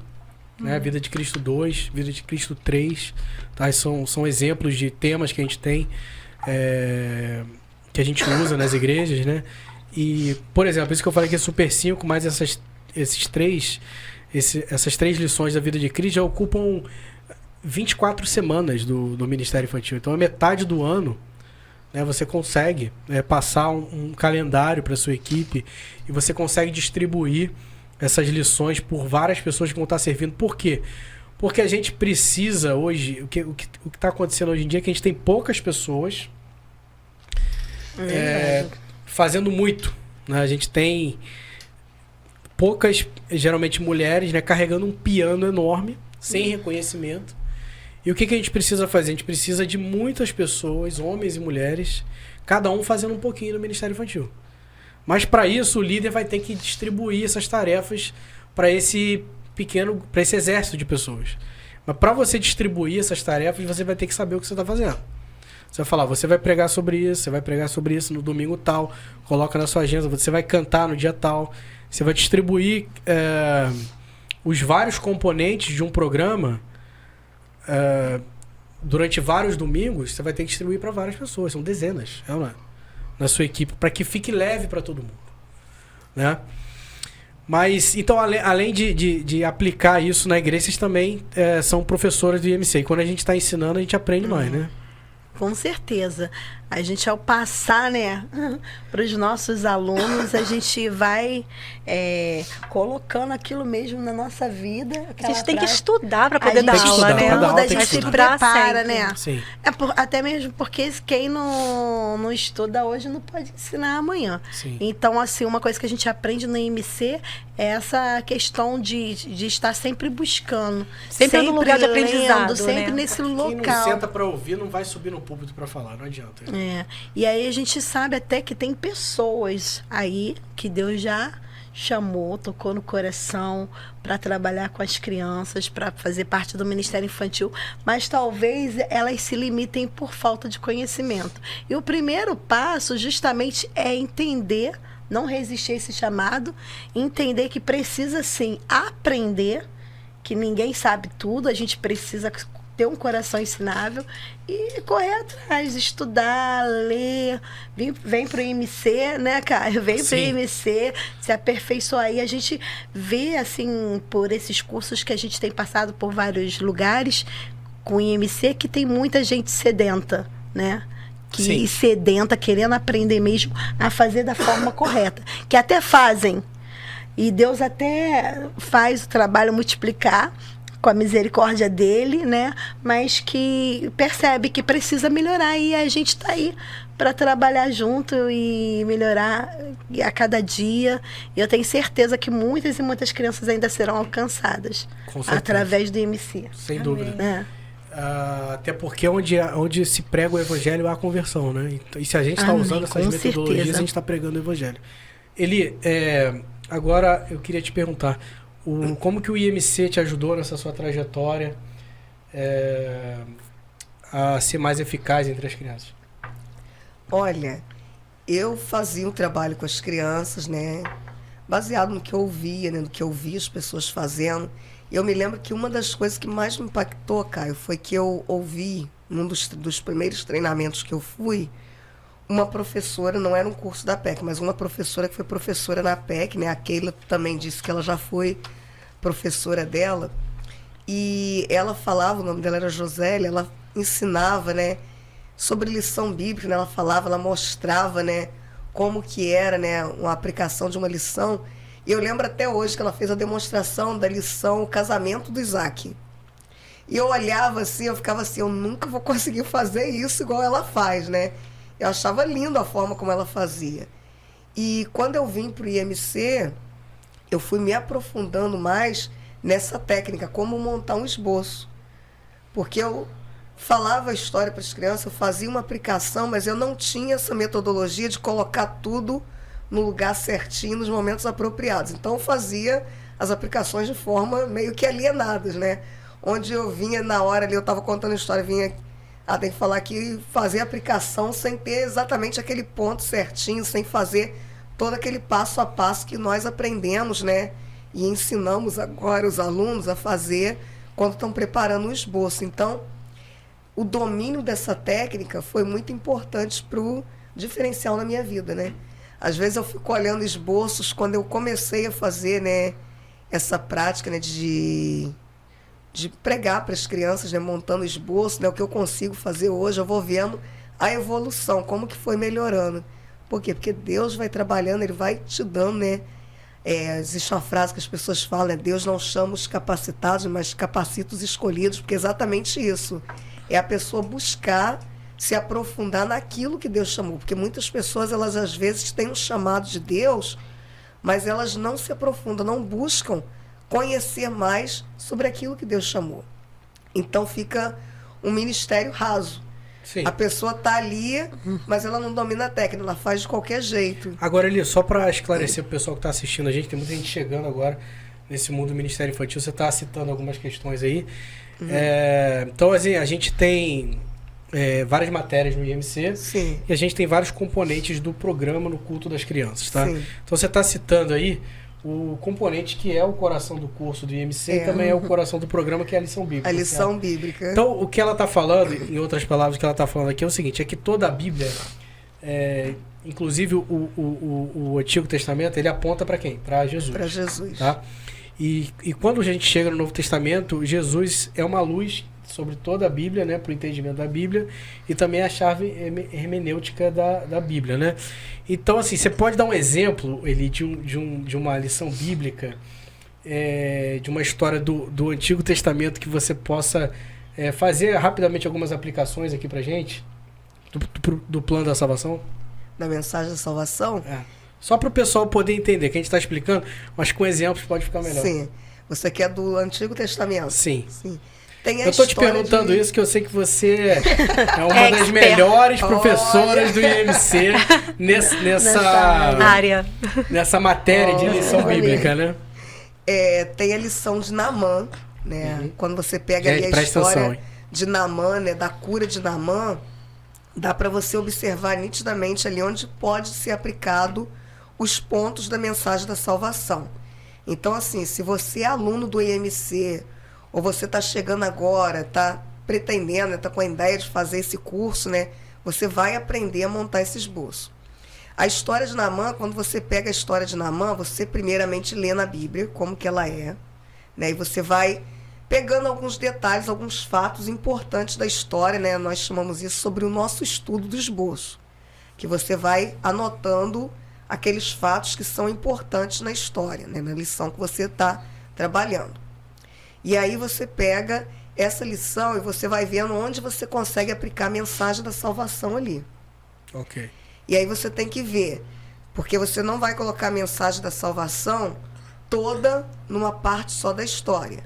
Speaker 1: né? Vida de Cristo 2, Vida de Cristo 3, tá? São exemplos de temas que a gente tem, que a gente usa nas igrejas, né? E, por exemplo, isso que eu falei que é Super 5, mas essas três lições da Vida de Cristo já ocupam 24 semanas do Ministério Infantil. Então, a metade do ano, né, você consegue passar um calendário para sua equipe e você consegue distribuir essas lições por várias pessoas que vão estar servindo. Por quê? Porque a gente precisa hoje... O que está acontecendo hoje em dia é que a gente tem poucas pessoas fazendo muito. Né? A gente tem poucas, geralmente mulheres, né, carregando um piano enorme, sem reconhecimento. E o que a gente precisa fazer? A gente precisa de muitas pessoas, homens e mulheres, cada um fazendo um pouquinho no Ministério Infantil. Mas para isso o líder vai ter que distribuir essas tarefas para esse exército de pessoas. Mas para você distribuir essas tarefas, você vai ter que saber o que você está fazendo. Você vai falar, você vai pregar sobre isso, você vai pregar sobre isso no domingo tal, coloca na sua agenda, você vai cantar no dia tal, você vai distribuir os vários componentes de um programa durante vários domingos, você vai ter que distribuir para várias pessoas, são dezenas, na sua equipe, para que fique leve para todo mundo, né? Mas, então, além de aplicar isso na igreja, vocês também são professores do IMC. E quando a gente está ensinando, a gente aprende mais, né?
Speaker 3: Com certeza. A gente, ao passar, né, para os nossos alunos, a gente vai colocando aquilo mesmo na nossa vida.
Speaker 4: A gente tem que estudar para poder dar aula, né?
Speaker 3: A gente se prepara, né?
Speaker 1: Sim.
Speaker 3: Até mesmo porque quem não estuda hoje não pode ensinar amanhã.
Speaker 1: Sim.
Speaker 3: Então, assim, uma coisa que a gente aprende no IMC é essa questão de estar sempre buscando.
Speaker 4: Sempre no lugar de aprendizado,
Speaker 3: sempre
Speaker 4: né?
Speaker 3: nesse
Speaker 1: Quem
Speaker 3: local.
Speaker 1: não senta para ouvir, não vai subir no púlpito para falar, não adianta.
Speaker 3: E aí a gente sabe até que tem pessoas aí que Deus já chamou, tocou no coração para trabalhar com as crianças, para fazer parte do Ministério Infantil, mas talvez elas se limitem por falta de conhecimento. E o primeiro passo justamente é entender, não resistir a esse chamado, entender que precisa sim aprender, que ninguém sabe tudo, a gente precisa ter um coração ensinável e correr atrás, estudar, ler, vem pro IMC, né, Caio? Vem pro IMC, se aperfeiçoar aí. A gente vê, assim, por esses cursos que a gente tem passado por vários lugares com o IMC, que tem muita gente sedenta, né? Sedenta, querendo aprender mesmo a fazer da forma correta. Que até fazem. E Deus até faz o trabalho multiplicar, com a misericórdia dele, né? Mas que percebe que precisa melhorar e a gente está aí para trabalhar junto e melhorar a cada dia. E eu tenho certeza que muitas e muitas crianças ainda serão alcançadas através do IMC.
Speaker 1: Sem dúvida. Até porque onde se prega o evangelho há conversão, né? E se a gente está usando essas metodologias, a gente está pregando o evangelho. Eli, agora eu queria te perguntar, como que o IMC te ajudou nessa sua trajetória a ser mais eficaz entre as crianças?
Speaker 2: Olha, eu fazia um trabalho com as crianças, né, baseado no que eu ouvia, né, no que eu via as pessoas fazendo. Eu me lembro que uma das coisas que mais me impactou, Caio, foi que eu ouvi, num dos primeiros treinamentos que eu fui, uma professora, não era um curso da PEC, mas uma professora que foi professora na PEC, né? A Keila também disse que ela já foi professora dela. E ela falava, o nome dela era Josélia, ela ensinava, né, sobre lição bíblica, né? Ela falava, ela mostrava, né, como que era, né, uma aplicação de uma lição. E eu lembro até hoje que ela fez a demonstração da lição O Casamento do Isaac. E eu olhava assim, eu ficava assim, eu nunca vou conseguir fazer isso igual ela faz, né? Eu achava lindo a forma como ela fazia. E quando eu vim para o IMC, eu fui me aprofundando mais nessa técnica, como montar um esboço. Porque eu falava a história para as crianças, eu fazia uma aplicação, mas eu não tinha essa metodologia de colocar tudo no lugar certinho, nos momentos apropriados. Então eu fazia as aplicações de forma meio que alienadas, né? Onde eu vinha na hora ali, eu estava contando a história, vinha... tem que falar que fazer a aplicação sem ter exatamente aquele ponto certinho, sem fazer todo aquele passo a passo que nós aprendemos, né? E ensinamos agora os alunos a fazer quando estão preparando um esboço. Então, o domínio dessa técnica foi muito importante para o diferencial na minha vida, né? Às vezes eu fico olhando esboços quando eu comecei a fazer, né, essa prática, né, de de pregar para as crianças, né, montando esboço, né, o que eu consigo fazer hoje, eu vou vendo a evolução, como que foi melhorando. Por quê? Porque Deus vai trabalhando, Ele vai te dando, né? Existe uma frase que as pessoas falam, né? Deus não chama os capacitados, mas capacita os escolhidos, porque é exatamente isso. É a pessoa buscar se aprofundar naquilo que Deus chamou. Porque muitas pessoas, elas às vezes têm um chamado de Deus, mas elas não se aprofundam, não buscam conhecer mais sobre aquilo que Deus chamou. Então fica um ministério raso.
Speaker 1: Sim.
Speaker 2: A pessoa está ali, mas ela não domina a técnica, ela faz de qualquer jeito.
Speaker 1: Agora, Eli, só para esclarecer para o pessoal que está assistindo a gente, tem muita gente chegando agora nesse mundo do Ministério Infantil, você está citando algumas questões aí. Então, assim, a gente tem várias matérias no IMC.
Speaker 2: Sim.
Speaker 1: E a gente tem vários componentes do programa no culto das crianças, tá?
Speaker 2: Sim.
Speaker 1: Então, você está citando aí o componente que é o coração do curso do IMC e também é o coração do programa, que é a lição bíblica.
Speaker 2: A lição bíblica.
Speaker 1: Então, o que ela está falando, em outras palavras, o que ela está falando aqui é o seguinte, é que toda a Bíblia, inclusive o Antigo Testamento, ele aponta para quem? Para Jesus.
Speaker 2: Para Jesus.
Speaker 1: Tá? E quando a gente chega no Novo Testamento, Jesus é uma luz sobre toda a Bíblia, né, para o entendimento da Bíblia, e também a chave hermenêutica da Bíblia, né? Então, assim, você pode dar um exemplo, Eli, de uma lição bíblica, de uma história do Antigo Testamento que você possa fazer rapidamente algumas aplicações aqui pra gente, do plano da salvação?
Speaker 2: Da mensagem da salvação?
Speaker 1: Só para o pessoal poder entender, que a gente está explicando, mas com exemplos pode ficar melhor.
Speaker 2: Sim. Você quer do Antigo Testamento?
Speaker 1: Sim.
Speaker 2: Sim. Tem
Speaker 1: eu estou te perguntando isso, que eu sei que você é uma das melhores professoras do IMC nessa
Speaker 4: área.
Speaker 1: Nessa matéria de lição bíblica, né?
Speaker 2: Tem a lição de Naamã, né? Quando você pega ali a história de Naamã, né? Da cura de Naamã, dá para você observar nitidamente ali onde pode ser aplicado os pontos da mensagem da salvação. Então, assim, se você é aluno do IMC, ou você está chegando agora, está pretendendo, está com a ideia de fazer esse curso, né? Você vai aprender a montar esse esboço. A história de Naamã, quando você pega a história de Naamã, você primeiramente lê na Bíblia como que ela é, né? E você vai pegando alguns detalhes, alguns fatos importantes da história, né? Nós chamamos isso sobre o nosso estudo do esboço, que você vai anotando aqueles fatos que são importantes na história, né? Na lição que você está trabalhando. E aí você pega essa lição e você vai vendo onde você consegue aplicar a mensagem da salvação ali.
Speaker 1: Ok.
Speaker 2: E aí você tem que ver, porque você não vai colocar a mensagem da salvação toda numa parte só da história.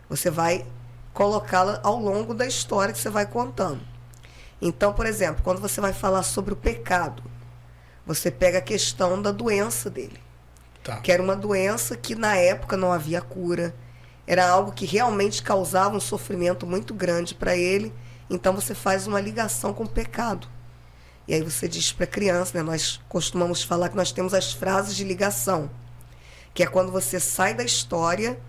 Speaker 2: Você vai colocá-la ao longo da história que você vai contando. Então, por exemplo, quando você vai falar sobre o pecado, você pega a questão da doença dele.
Speaker 1: Tá.
Speaker 2: Que era uma doença que na época não havia cura. Era algo que realmente causava um sofrimento muito grande para ele. Então você faz uma ligação com o pecado. E aí você diz para a criança, né? Nós costumamos falar que nós temos as frases de ligação, que é quando você sai da história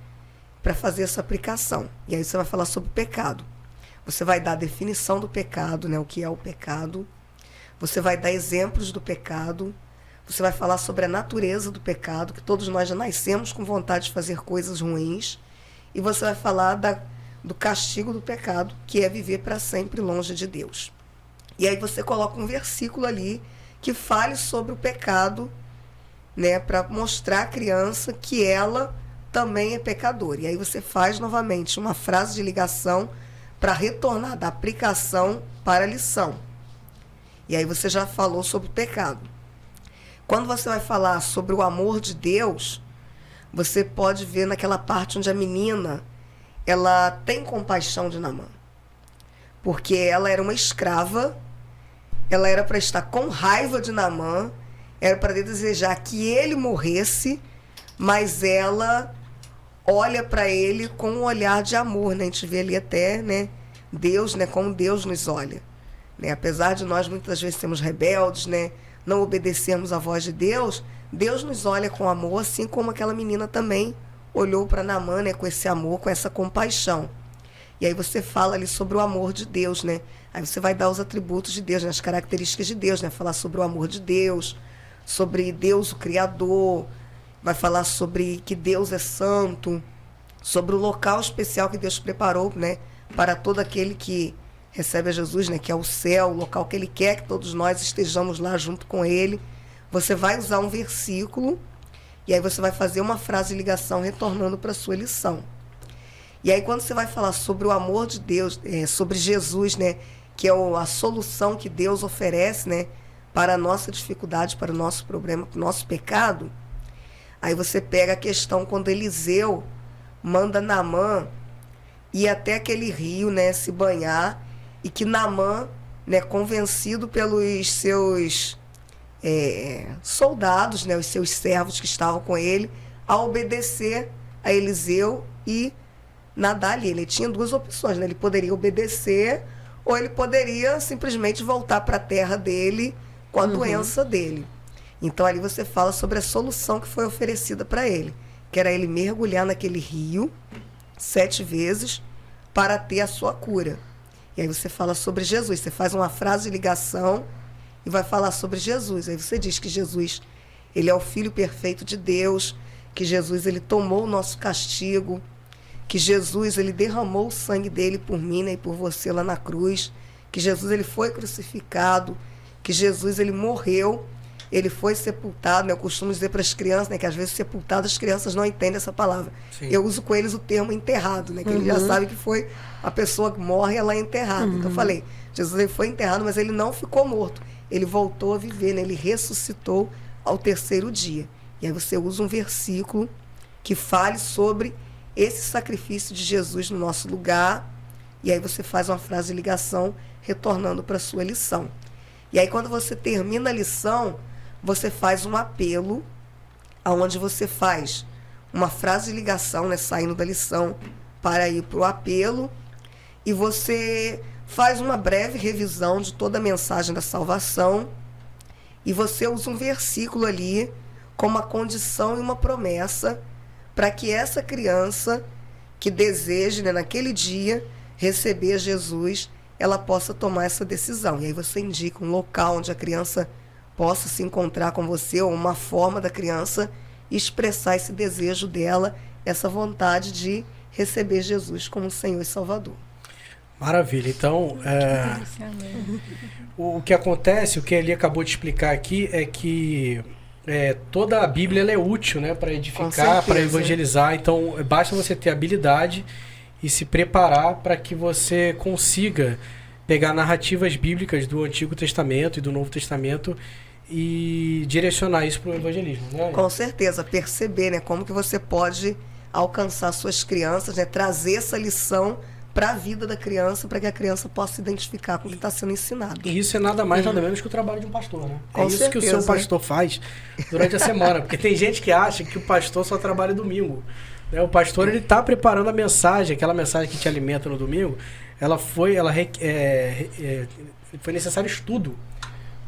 Speaker 2: para fazer essa aplicação. E aí você vai falar sobre o pecado. Você vai dar a definição do pecado, né? O que é o pecado. Você vai dar exemplos do pecado. Você vai falar sobre a natureza do pecado, que todos nós já nascemos com vontade de fazer coisas ruins. E você vai falar do castigo do pecado, que é viver para sempre longe de Deus. E aí você coloca um versículo ali que fale sobre o pecado, né, para mostrar à criança que ela também é pecadora. E aí você faz novamente uma frase de ligação para retornar da aplicação para a lição. E aí você já falou sobre o pecado. Quando você vai falar sobre o amor de Deus, você pode ver naquela parte onde a menina, ela tem compaixão de Naamã. Porque ela era uma escrava, ela era para estar com raiva de Naamã, era para desejar que ele morresse, mas ela olha para ele com um olhar de amor, né? A gente vê ali até, né, Deus, né, como Deus nos olha. Né? Apesar de nós muitas vezes sermos rebeldes, né, não obedecermos à voz de Deus, Deus nos olha com amor, assim como aquela menina também olhou para Naamã, né, com esse amor, com essa compaixão. E aí você fala ali sobre o amor de Deus, né? Aí você vai dar os atributos de Deus, né, as características de Deus, né? Falar sobre o amor de Deus, sobre Deus o Criador, vai falar sobre que Deus é santo, sobre o local especial que Deus preparou, né, para todo aquele que recebe a Jesus, né, que é o céu, o local que Ele quer que todos nós estejamos lá junto com Ele. Você vai usar um versículo e aí você vai fazer uma frase de ligação retornando para a sua lição. E aí quando você vai falar sobre o amor de Deus, sobre Jesus, né, que é a solução que Deus oferece, né, para a nossa dificuldade, para o nosso problema, para o nosso pecado, aí você pega a questão quando Eliseu manda Naamã ir até aquele rio, né, se banhar, e que Naamã, né, convencido pelos seus soldados, né, os seus servos que estavam com ele, a obedecer a Eliseu e nadar ali. Ele tinha duas opções, né? Ele poderia obedecer ou ele poderia simplesmente voltar para a terra dele com a doença dele. Então ali você fala sobre a solução que foi oferecida para ele, que era ele mergulhar naquele rio 7 vezes para ter a sua cura. E aí você fala sobre Jesus, você faz uma frase de ligação e vai falar sobre Jesus. Aí você diz que Jesus, ele é o Filho perfeito de Deus, que Jesus, ele tomou o nosso castigo, que Jesus, ele derramou o sangue dele por mim, né, e por você lá na cruz, que Jesus, ele foi crucificado, que Jesus, ele morreu, ele foi sepultado, né? Eu costumo dizer para as crianças, né, que às vezes sepultado as crianças não entendem essa palavra. Sim. Eu uso com eles o termo enterrado, né, que eles já sabem que foi a pessoa que morre, ela é enterrada. Então eu falei, Jesus, ele foi enterrado, mas ele não ficou morto, ele voltou a viver, né? Ele ressuscitou ao 3º dia. E aí você usa um versículo que fale sobre esse sacrifício de Jesus no nosso lugar, e aí você faz uma frase de ligação retornando para a sua lição. E aí quando você termina a lição, você faz um apelo, onde você faz uma frase de ligação, né, saindo da lição para ir para o apelo, e você faz uma breve revisão de toda a mensagem da salvação, e você usa um versículo ali como uma condição e uma promessa para que essa criança que deseje, né, naquele dia receber Jesus, ela possa tomar essa decisão. E aí você indica um local onde a criança possa se encontrar com você, ou uma forma da criança expressar esse desejo dela, essa vontade de receber Jesus como Senhor e Salvador.
Speaker 1: Maravilha. Então, o que acontece, o que ele acabou de explicar aqui, é que toda a Bíblia ela é útil, né, para edificar, para evangelizar. Então, basta você ter habilidade e se preparar para que você consiga pegar narrativas bíblicas do Antigo Testamento e do Novo Testamento e direcionar isso para o evangelismo, né?
Speaker 2: Com certeza, perceber, né, como que você pode alcançar suas crianças, né, trazer essa lição para a vida da criança, para que a criança possa se identificar com o que está sendo ensinado.
Speaker 1: E isso é nada mais, nada menos que o trabalho de um pastor, né?
Speaker 2: Com
Speaker 1: isso
Speaker 2: certeza,
Speaker 1: que o seu pastor faz durante a semana, porque tem gente que acha que o pastor só trabalha domingo. O pastor, ele está preparando a mensagem, aquela mensagem que te alimenta no domingo, foi necessário estudo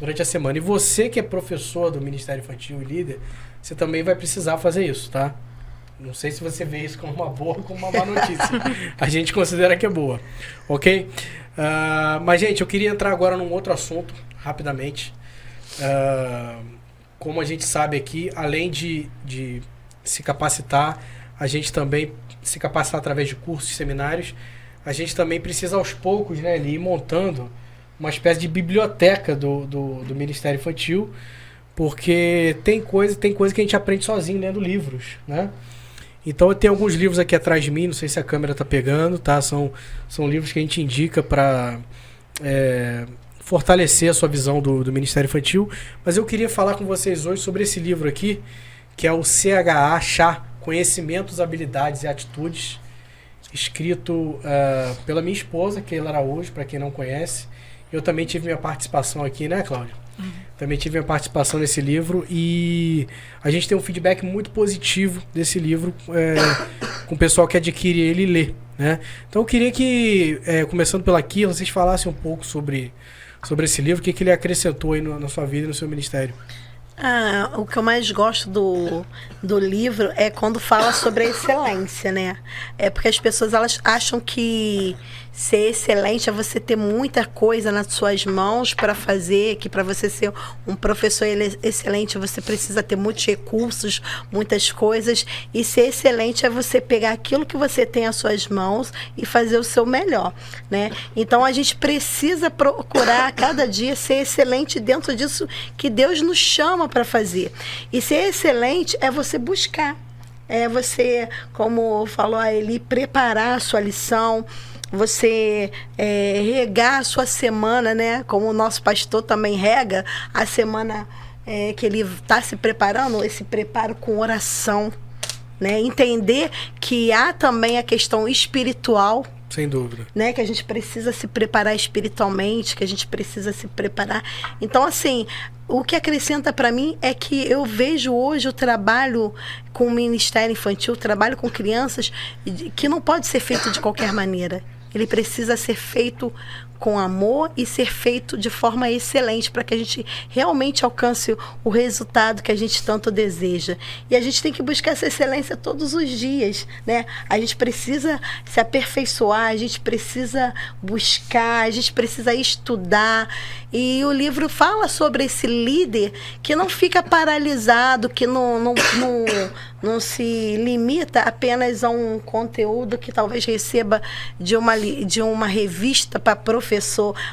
Speaker 1: durante a semana. E você que é professor do Ministério Infantil e líder, você também vai precisar fazer isso, tá? Não sei se você vê isso como uma boa ou como uma má notícia. A gente considera que é boa, ok? Mas, gente, eu queria entrar agora num outro assunto, rapidamente. Como a gente sabe aqui, além de se capacitar, a gente também se capacitar através de cursos e seminários, a gente também precisa aos poucos, né, ir montando uma espécie de biblioteca do Ministério Infantil, porque tem coisa que a gente aprende sozinho lendo livros, né? Então eu tenho alguns livros aqui atrás de mim, não sei se a câmera está pegando, tá? São livros que a gente indica para fortalecer a sua visão do Ministério Infantil, mas eu queria falar com vocês hoje sobre esse livro aqui, que é o CHA, Conhecimentos, Habilidades e Atitudes, escrito pela minha esposa, Keila Araújo, para quem não conhece. Eu também tive minha participação aqui, né, Cláudia? Também tive minha participação nesse livro e a gente tem um feedback muito positivo desse livro com o pessoal que adquire ele e lê, né? Então eu queria que, começando pela Keila, vocês falassem um pouco sobre esse livro, o que ele acrescentou aí na sua vida e no seu ministério.
Speaker 3: O que eu mais gosto do livro é quando fala sobre a excelência, né? É porque as pessoas elas acham que ser excelente é você ter muita coisa nas suas mãos para fazer, que para você ser um professor excelente você precisa ter muitos recursos, muitas coisas, e ser excelente é você pegar aquilo que você tem às suas mãos e fazer o seu melhor, né? Então a gente precisa procurar cada dia ser excelente dentro disso que Deus nos chama para fazer. E ser excelente é você buscar, é você, como falou a Eli, preparar a sua lição, você regar a sua semana, né? Como o nosso pastor também rega a semana que ele está se preparando, esse preparo com oração, né? Entender que há também a questão espiritual.
Speaker 1: Sem dúvida.
Speaker 3: Né? Que a gente precisa se preparar espiritualmente, que a gente precisa se preparar. Então, assim, o que acrescenta para mim é que eu vejo hoje o trabalho com o Ministério Infantil, o trabalho com crianças, que não pode ser feito de qualquer maneira. Ele precisa ser feito com amor e ser feito de forma excelente para que a gente realmente alcance o resultado que a gente tanto deseja. E a gente tem que buscar essa excelência todos os dias, né? A gente precisa se aperfeiçoar, a gente precisa buscar, a gente precisa estudar. E o livro fala sobre esse líder que não fica paralisado, que não se limita apenas a um conteúdo que talvez receba de uma revista para professor,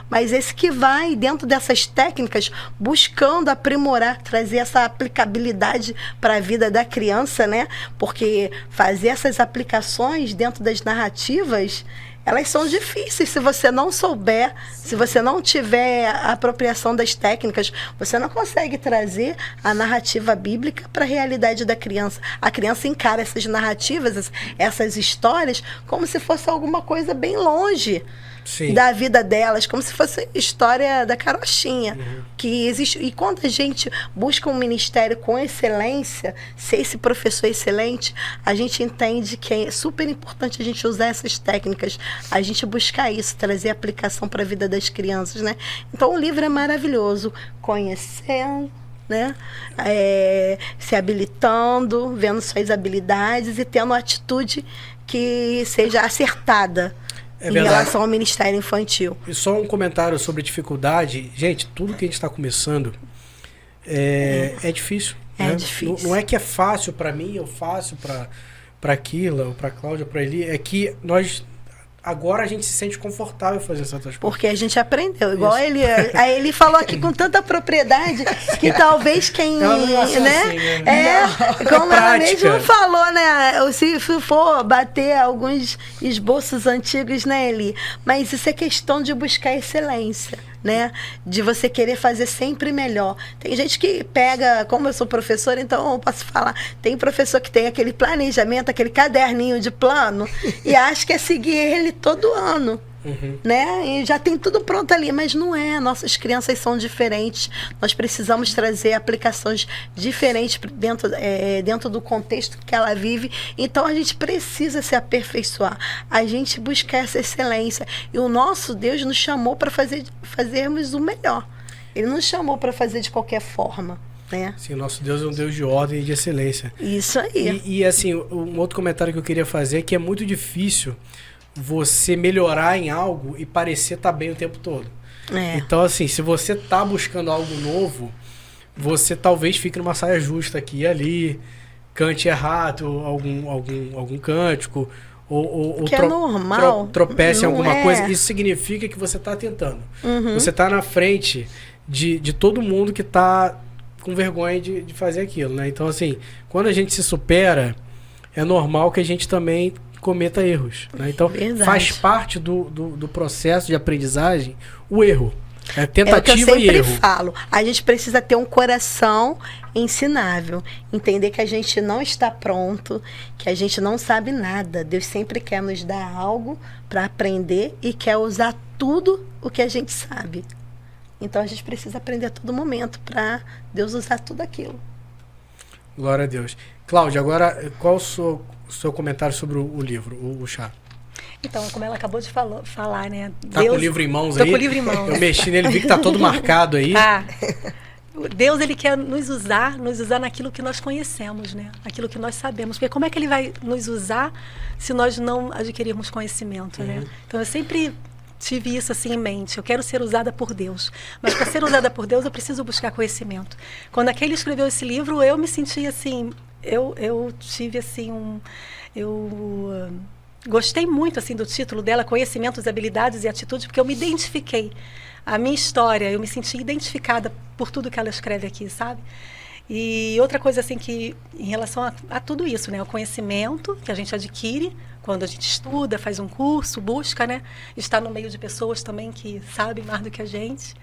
Speaker 3: mas esse que vai dentro dessas técnicas buscando aprimorar, trazer essa aplicabilidade para a vida da criança, né? Porque fazer essas aplicações dentro das narrativas, elas são difíceis se você não souber, se você não tiver a apropriação das técnicas, você não consegue trazer a narrativa bíblica para a realidade da criança. A criança encara essas narrativas, essas histórias, como se fosse alguma coisa bem longe. Sim. Da vida delas, como se fosse história da carochinha, que existe. E quando a gente busca um ministério com excelência, ser esse professor excelente, a gente entende que é super importante a gente usar essas técnicas, a gente buscar isso, trazer aplicação para a vida das crianças, né? Então o livro é maravilhoso, conhecendo, né? Se habilitando, vendo suas habilidades e tendo uma atitude que seja acertada. Em relação ao Ministério Infantil.
Speaker 1: E só um comentário sobre dificuldade. Gente, tudo que a gente está começando é difícil.
Speaker 3: É difícil.
Speaker 1: Não é que é fácil para mim, ou fácil para Aquila, ou para Cláudia, para Eli. É que agora a gente se sente confortável fazendo certas coisas.
Speaker 3: Porque a gente aprendeu. Igual ele falou aqui com tanta propriedade que talvez quem... né? Assim, né? Como ela mesmo falou, né? Se for bater alguns esboços antigos, né, Eli? Mas isso é questão de buscar excelência, né? De você querer fazer sempre melhor. Tem gente que pega, como eu sou professora, então eu posso falar, tem professor que tem aquele planejamento, aquele caderninho de plano e acha que é seguir ele todo ano. Né? E já tem tudo pronto ali, mas não é. Nossas crianças são diferentes. Nós precisamos trazer aplicações diferentes dentro do contexto que ela vive. Então a gente precisa se aperfeiçoar, a gente buscar essa excelência. E o nosso Deus nos chamou para fazermos o melhor. Ele nos chamou para fazer de qualquer forma. Né?
Speaker 1: Sim, nosso Deus é um Deus de ordem e de excelência.
Speaker 3: Isso aí.
Speaker 1: E assim, um outro comentário que eu queria fazer é que é muito difícil você melhorar em algo e parecer estar bem o tempo todo. Então, assim, se você está buscando algo novo, você talvez fique numa saia justa aqui e ali, cante errado algum cântico, ou
Speaker 3: que é normal.
Speaker 1: Tropece em alguma coisa. Isso significa que você está tentando. Você está na frente de todo mundo que está com vergonha de fazer aquilo, né? Então, assim, quando a gente se supera, é normal que a gente também cometa erros, né? Então, faz parte do processo de aprendizagem o erro. É tentativa e erro.
Speaker 3: É o que eu sempre falo. A gente precisa ter um coração ensinável. Entender que a gente não está pronto, que a gente não sabe nada. Deus sempre quer nos dar algo para aprender e quer usar tudo o que a gente sabe. Então, a gente precisa aprender a todo momento para Deus usar tudo aquilo.
Speaker 1: Glória a Deus. Cláudia, agora, qual o seu comentário sobre o livro, o chá?
Speaker 4: Então, como ela acabou de falar, né?
Speaker 1: Tá com o livro em mãos aí?
Speaker 4: Tô com o livro em mãos.
Speaker 1: Eu mexi nele, vi que tá todo marcado aí.
Speaker 4: Deus, ele quer nos usar naquilo que nós conhecemos, né? Aquilo que nós sabemos. Porque como é que ele vai nos usar se nós não adquirirmos conhecimento, né? Então, eu sempre tive isso assim em mente. Eu quero ser usada por Deus. Mas para ser usada por Deus, eu preciso buscar conhecimento. Quando aquele escreveu esse livro, eu me senti assim... Eu tive assim gostei muito assim do título dela, Conhecimentos, Habilidades e Atitudes, porque eu me identifiquei. A minha história, eu me senti identificada por tudo que ela escreve aqui, sabe? E outra coisa assim que, em relação a tudo isso, né? O conhecimento que a gente adquire quando a gente estuda, faz um curso, busca, né? Estar no meio de pessoas também que sabem mais do que a gente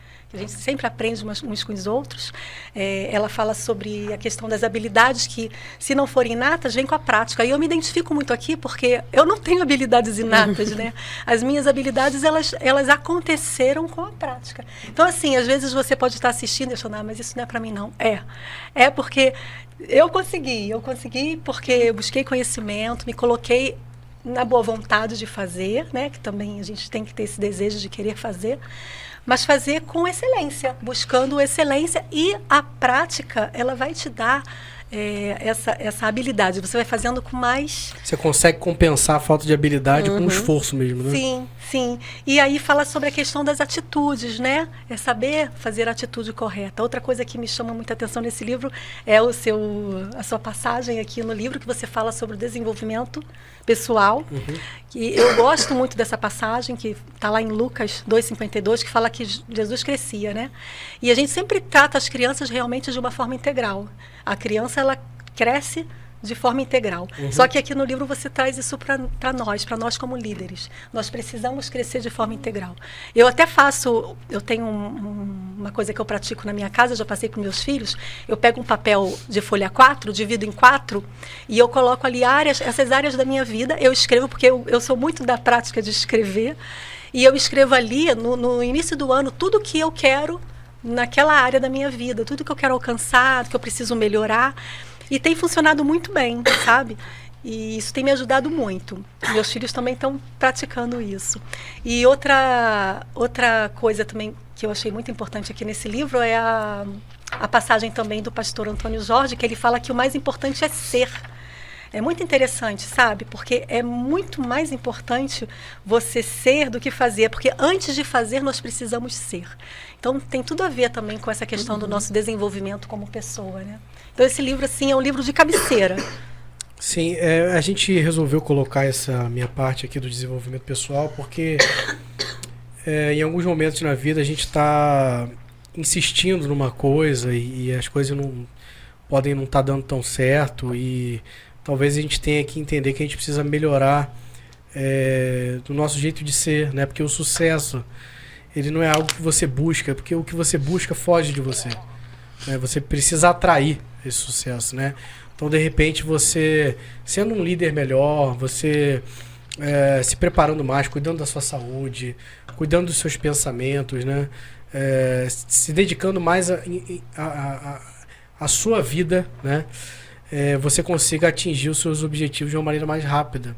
Speaker 4: sempre aprende uns com os outros. Ela fala sobre a questão das habilidades que, se não forem inatas, vem com a prática. E eu me identifico muito aqui porque eu não tenho habilidades inatas, né? As minhas habilidades, elas aconteceram com a prática. Então, assim, às vezes você pode estar assistindo e achando, mas isso não é para mim, não. É porque eu consegui porque eu busquei conhecimento, me coloquei na boa vontade de fazer, né? Que também a gente tem que ter esse desejo de querer fazer, mas fazer com excelência, buscando excelência, e a prática, ela vai te dar essa habilidade. Você vai fazendo com mais...
Speaker 1: Você consegue compensar a falta de habilidade com esforço mesmo, né?
Speaker 4: Sim. E aí fala sobre a questão das atitudes, né? É saber fazer a atitude correta. Outra coisa que me chama muita atenção nesse livro é a sua passagem aqui no livro, que você fala sobre o desenvolvimento pessoal. E eu gosto muito dessa passagem, que está lá em Lucas 2,52, que fala que Jesus crescia, né? E a gente sempre trata as crianças realmente de uma forma integral. A criança, ela cresce de forma integral. Só que aqui no livro você traz isso para nós como líderes. Nós precisamos crescer de forma integral. Eu tenho uma coisa que eu pratico na minha casa, já passei para meus filhos, eu pego um papel de folha 4, divido em 4, e eu coloco ali essas áreas da minha vida, eu escrevo, porque eu sou muito da prática de escrever, e eu escrevo ali, no início do ano, tudo que eu quero naquela área da minha vida, tudo que eu quero alcançar, que eu preciso melhorar. E tem funcionado muito bem, sabe? E isso tem me ajudado muito. Meus filhos também estão praticando isso. E outra coisa também que eu achei muito importante aqui nesse livro é a passagem também do pastor Antônio Jorge, que ele fala que o mais importante é ser. É muito interessante, sabe? Porque é muito mais importante você ser do que fazer. Porque antes de fazer, nós precisamos ser. Então, tem tudo a ver também com essa questão do nosso desenvolvimento como pessoa, né? Então, esse livro, assim, é um livro de cabeceira.
Speaker 1: Sim, a gente resolveu colocar essa minha parte aqui do desenvolvimento pessoal porque em alguns momentos na vida a gente está insistindo numa coisa e as coisas podem não estar dando tão certo, e talvez a gente tenha que entender que a gente precisa melhorar do nosso jeito de ser, né? Porque o sucesso, ele não é algo que você busca, porque o que você busca foge de você. Né? Você precisa atrair esse sucesso, né? Então, de repente, você sendo um líder melhor, você se preparando mais, cuidando da sua saúde, cuidando dos seus pensamentos, né? Se dedicando mais à sua vida, né? Você consiga atingir os seus objetivos de uma maneira mais rápida,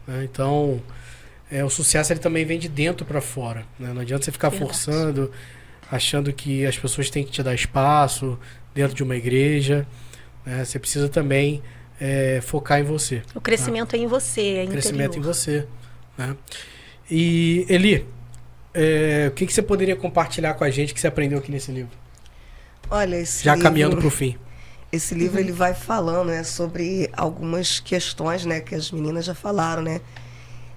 Speaker 1: né? Então, o sucesso ele também vem de dentro para fora, né? Não adianta você ficar forçando, achando que as pessoas têm que te dar espaço dentro de uma igreja, né? Você precisa também focar em você.
Speaker 4: O crescimento é em você, é interior. O crescimento
Speaker 1: em você, né? E, Eli, o que você poderia compartilhar com a gente que você aprendeu aqui nesse livro?
Speaker 2: Olha, esse
Speaker 1: já
Speaker 2: livro,
Speaker 1: caminhando para o fim.
Speaker 2: Esse livro ele vai falando, né, sobre algumas questões, né, que as meninas já falaram, né,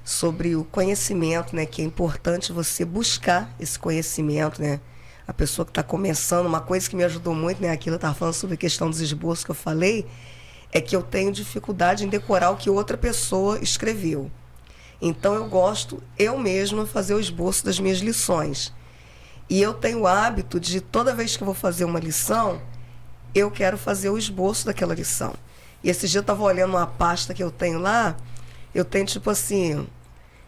Speaker 2: sobre o conhecimento, né, que é importante você buscar esse conhecimento, né. A pessoa que está começando, uma coisa que me ajudou muito, né, aquilo eu estava falando sobre a questão dos esboços que eu falei, é que eu tenho dificuldade em decorar o que outra pessoa escreveu. Então eu gosto, eu mesma, fazer o esboço das minhas lições. E eu tenho o hábito de, toda vez que eu vou fazer uma lição, eu quero fazer o esboço daquela lição. E esse dia eu estava olhando uma pasta que eu tenho lá, eu tenho tipo assim,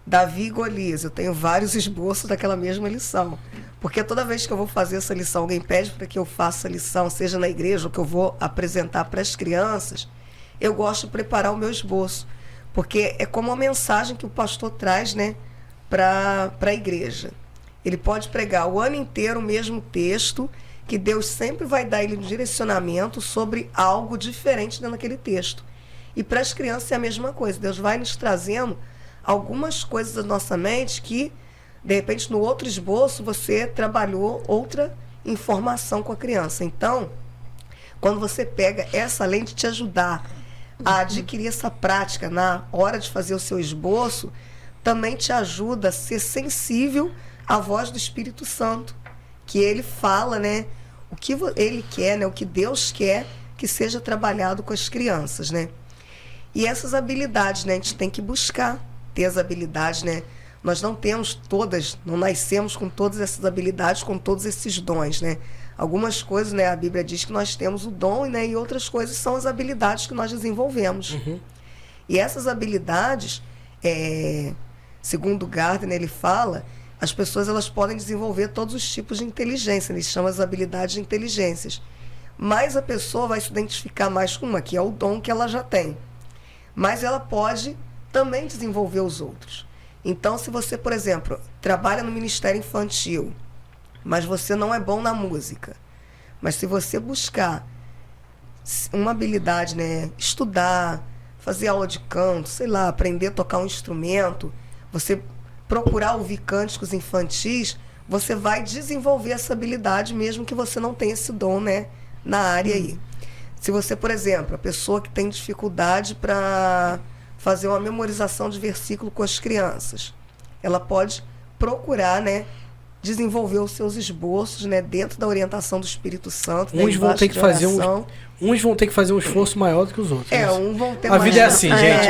Speaker 2: Davi e Golias, eu tenho vários esboços daquela mesma lição. Porque toda vez que eu vou fazer essa lição, alguém pede para que eu faça a lição, seja na igreja ou que eu vou apresentar para as crianças, eu gosto de preparar o meu esboço. Porque é como uma mensagem que o pastor traz, né, para a igreja. Ele pode pregar o ano inteiro o mesmo texto, que Deus sempre vai dar ele um direcionamento sobre algo diferente dentro daquele texto. E para as crianças é a mesma coisa. Deus vai nos trazendo algumas coisas da nossa mente que, de repente, no outro esboço, você trabalhou outra informação com a criança. Então, quando você pega essa, além de te ajudar a adquirir essa prática na hora de fazer o seu esboço, também te ajuda a ser sensível à voz do Espírito Santo, que ele fala, né, o que ele quer, né, o que Deus quer que seja trabalhado com as crianças, né? E essas habilidades, né, a gente tem que buscar ter as habilidades, né? Nós não temos todas, não nascemos com todas essas habilidades, com todos esses dons, né? Algumas coisas, né, a Bíblia diz que nós temos o dom, né, e outras coisas são as habilidades que nós desenvolvemos. E essas habilidades, segundo Gardner, ele fala, as pessoas elas podem desenvolver todos os tipos de inteligência, ele chama as habilidades de inteligências. Mas a pessoa vai se identificar mais com uma, que é o dom que ela já tem. Mas ela pode também desenvolver os outros. Então, se você, por exemplo, trabalha no Ministério Infantil, mas você não é bom na música, mas se você buscar uma habilidade, né, estudar, fazer aula de canto, sei lá, aprender a tocar um instrumento, você procurar ouvir cânticos infantis, você vai desenvolver essa habilidade mesmo que você não tenha esse dom, né, na área aí. Se você, por exemplo, a pessoa que tem dificuldade para fazer uma memorização de versículo com as crianças, ela pode procurar, né, desenvolver os seus esboços, né, dentro da orientação do Espírito Santo.
Speaker 1: Uns vão ter que fazer uns vão ter que fazer um esforço maior do que os outros.
Speaker 2: Uns vão ter
Speaker 1: a vida é assim, gente.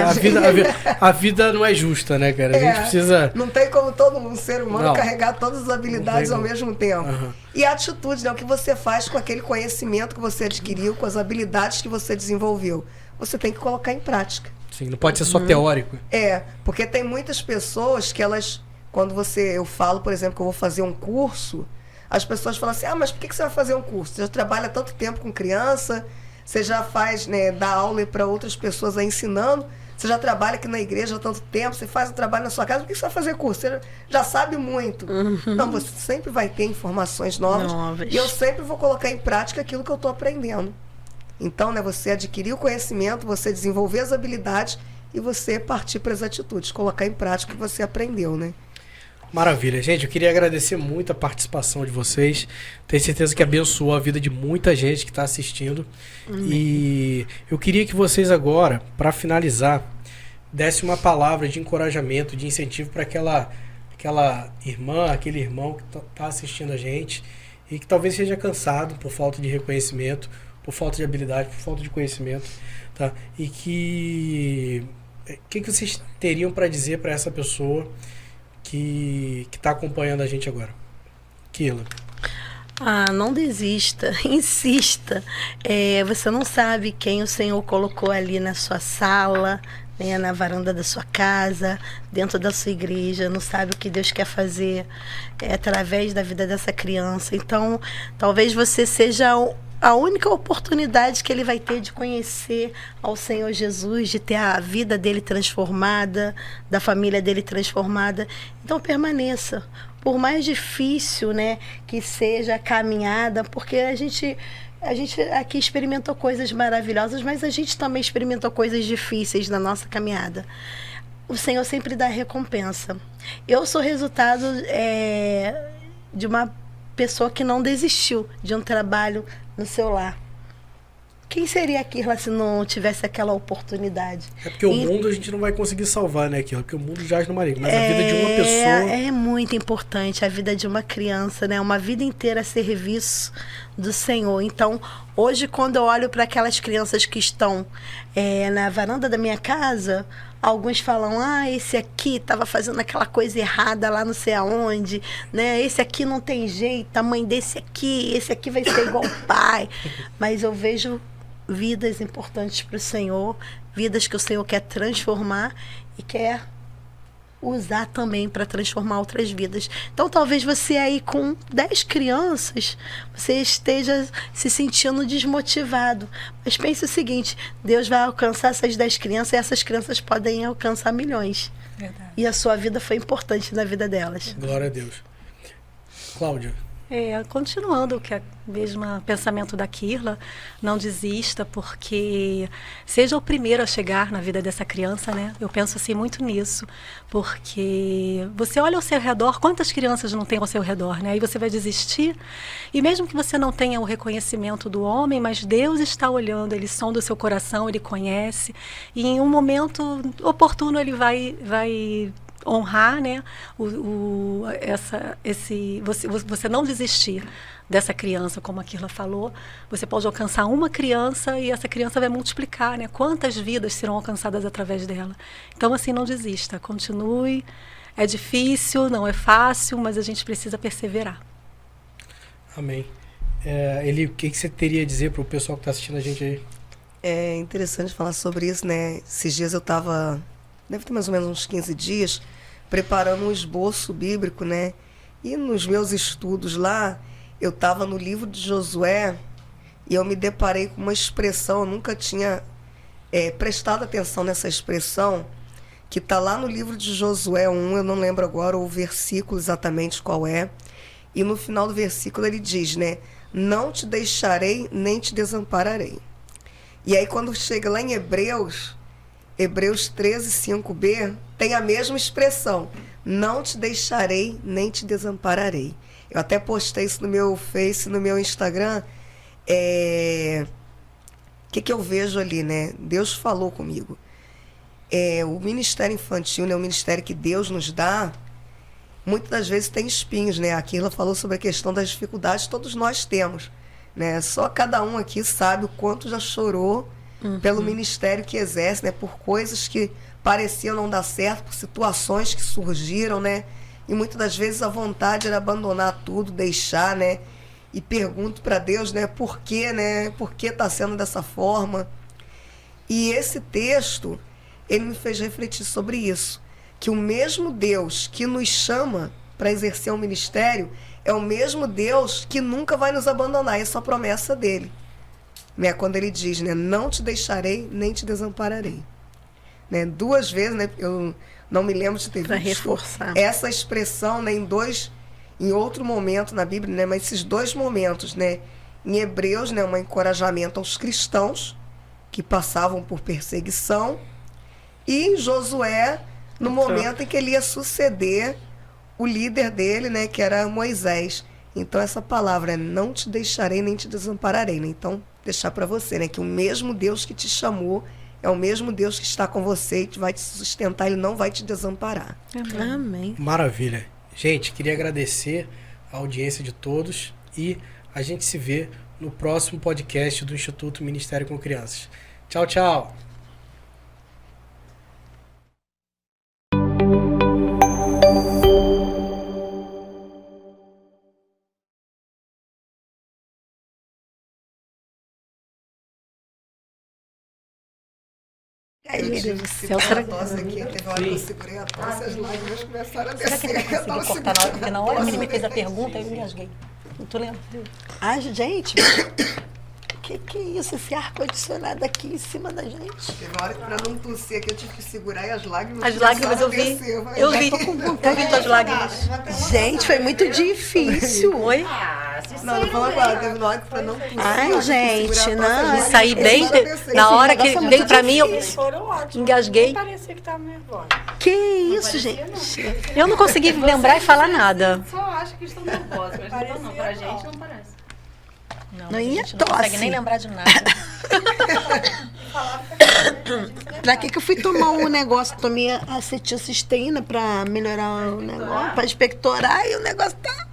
Speaker 1: A vida não é justa, né, cara? A gente precisa...
Speaker 2: Não tem como todo mundo, ser humano, carregar todas as habilidades ao mesmo tempo. E a atitude, né, o que você faz com aquele conhecimento que você adquiriu, com as habilidades que você desenvolveu. Você tem que colocar em prática.
Speaker 1: Sim, não pode ser só teórico.
Speaker 2: Porque tem muitas pessoas que elas... Quando eu falo, por exemplo, que eu vou fazer um curso, as pessoas falam assim, mas por que você vai fazer um curso? Você já trabalha tanto tempo com criança, você já faz, né, dá aula para outras pessoas aí ensinando, você já trabalha aqui na igreja há tanto tempo, você faz o trabalho na sua casa, por que você vai fazer curso? Você já sabe muito. Não, você sempre vai ter informações novas. E eu sempre vou colocar em prática aquilo que eu estou aprendendo. Então, né, você adquirir o conhecimento, você desenvolver as habilidades e você partir para as atitudes, colocar em prática o que você aprendeu, né?
Speaker 1: Maravilha, gente, eu queria agradecer muito a participação de vocês, tenho certeza que abençoou a vida de muita gente que está assistindo. E eu queria que vocês agora, para finalizar, dessem uma palavra de encorajamento, de incentivo para aquela irmã, aquele irmão que está assistindo a gente e que talvez seja cansado por falta de reconhecimento, por falta de habilidade, por falta de conhecimento, tá? E que vocês teriam para dizer para essa pessoa que está acompanhando a gente agora? Keila.
Speaker 3: Não desista, insista. Você não sabe quem o Senhor colocou ali na sua sala, né, na varanda da sua casa, dentro da sua igreja, não sabe o que Deus quer fazer através da vida dessa criança. Então, talvez você seja a única oportunidade que ele vai ter de conhecer ao Senhor Jesus, de ter a vida dele transformada, da família dele transformada. Então permaneça, por mais difícil, né, que seja a caminhada, porque a gente aqui experimentou coisas maravilhosas, mas a gente também experimentou coisas difíceis na nossa caminhada. O Senhor sempre dá recompensa. Eu sou resultado de uma pessoa que não desistiu de um trabalho no seu lar. Quem seria Keila se não tivesse aquela oportunidade?
Speaker 1: Porque o mundo a gente não vai conseguir salvar, né, Keila? Porque o mundo jaz no maligno. Mas a vida de uma pessoa...
Speaker 3: É muito importante a vida de uma criança, né? Uma vida inteira a serviço do Senhor. Então, hoje, quando eu olho para aquelas crianças que estão na varanda da minha casa, alguns falam, esse aqui estava fazendo aquela coisa errada lá não sei aonde, né? Esse aqui não tem jeito, a mãe esse aqui vai ser igual o pai. Mas eu vejo vidas importantes para o Senhor, vidas que o Senhor quer transformar e quer usar também para transformar outras vidas. Então, talvez você aí com 10 crianças, você esteja se sentindo desmotivado. Mas pense o seguinte, Deus vai alcançar essas 10 crianças e essas crianças podem alcançar milhões.
Speaker 4: Verdade.
Speaker 3: E a sua vida foi importante na vida delas.
Speaker 1: Glória a Deus. Cláudia.
Speaker 4: Continuando que é o mesmo pensamento da Kirla, não desista, porque seja o primeiro a chegar na vida dessa criança, né? Eu penso assim muito nisso, porque você olha ao seu redor, quantas crianças não tem ao seu redor, né? Aí você vai desistir, e mesmo que você não tenha o reconhecimento do homem, mas Deus está olhando, Ele sonda o seu coração, Ele conhece, e em um momento oportuno Ele vai honrar, né, você não desistir dessa criança, como a Kirla falou. Você pode alcançar uma criança e essa criança vai multiplicar, né? Quantas vidas serão alcançadas através dela? Então, assim, não desista, continue. É difícil, não é fácil, mas a gente precisa perseverar.
Speaker 1: Amém. O que você teria a dizer para o pessoal que está assistindo a gente aí?
Speaker 2: É interessante falar sobre isso, né? Esses dias eu estava, deve ter mais ou menos uns 15 dias, preparando um esboço bíblico, né? E nos meus estudos lá, eu estava no livro de Josué e eu me deparei com uma expressão, eu nunca tinha prestado atenção nessa expressão, que está lá no livro de Josué 1, eu não lembro agora o versículo exatamente qual é, e no final do versículo ele diz, né? Não te deixarei, nem te desampararei. E aí quando chega lá em Hebreus 13, 5b, tem a mesma expressão. Não te deixarei, nem te desampararei. Eu até postei isso no meu Face, no meu Instagram. O que eu vejo ali, né? Deus falou comigo. O ministério infantil, né? O ministério que Deus nos dá, muitas das vezes tem espinhos, né? A Kirla falou sobre a questão das dificuldades, todos nós temos, né? Só cada um aqui sabe o quanto já chorou pelo ministério que exerce, né? Por coisas que pareciam não dar certo, por situações que surgiram, né? E muitas das vezes a vontade era abandonar tudo, deixar, né? E pergunto para Deus, né? Por quê, né? Por que está sendo dessa forma? E esse texto, ele me fez refletir sobre isso. Que o mesmo Deus que nos chama para exercer um ministério é o mesmo Deus que nunca vai nos abandonar. Essa é a promessa dele. Né, quando ele diz, né, não te deixarei, nem te desampararei. Né, 2 vezes, né, eu não me lembro de ter visto
Speaker 3: reforçar
Speaker 2: essa expressão, né, em outro momento na Bíblia, né, mas esses 2 momentos, né, em Hebreus, né, um encorajamento aos cristãos que passavam por perseguição, e em Josué, no momento em que ele ia suceder o líder dele, né, que era Moisés. Então essa palavra é não te deixarei, nem te desampararei, né? Então deixar para você, né, que o mesmo Deus que te chamou é o mesmo Deus que está com você e que vai te sustentar, ele não vai te desamparar.
Speaker 3: Amém.
Speaker 1: Maravilha. Gente, queria agradecer a audiência de todos e a gente se vê no próximo podcast do Instituto Ministério com Crianças. Tchau, tchau.
Speaker 2: Aí, meu Deus do céu, será que aqui, teve hora que eu segurei a tosse, as lágrimas começaram a descer.
Speaker 4: Será que ele vai conseguir cortar na hora? Porque na hora que ele me fez a pergunta, eu me engasguei. Não tô lembrando.
Speaker 3: Ai, gente, que é isso? Esse ar-condicionado aqui em cima da gente.
Speaker 2: Teve hora que pra não tossir aqui eu tive que segurar e as lágrimas
Speaker 4: eu vi.
Speaker 2: descer.
Speaker 4: Eu vi. Eu vi tuas lágrimas.
Speaker 3: Gente, foi muito difícil.
Speaker 4: Oi?
Speaker 2: Não, eu vou agora, teve hora que pra não tossir.
Speaker 3: Ai, gente, não.
Speaker 4: Me saí bem. Na hora que
Speaker 3: negócio é
Speaker 4: veio
Speaker 3: muito
Speaker 4: pra mim, eu
Speaker 3: difícil.
Speaker 4: engasguei.
Speaker 5: Parecia que tava nervosa.
Speaker 3: Que isso, gente?
Speaker 4: Eu não consegui lembrar e falar nada.
Speaker 5: Só acho que estão nervosas, mas não, pra gente não parece.
Speaker 4: Não,
Speaker 3: Não
Speaker 4: a
Speaker 3: ia
Speaker 4: gente não consegue
Speaker 3: tosse.
Speaker 4: nem lembrar de nada.
Speaker 3: Pra que eu fui tomar um negócio? Tomei acetilcisteína pra melhorar o negócio, pra expectorar e o negócio tá...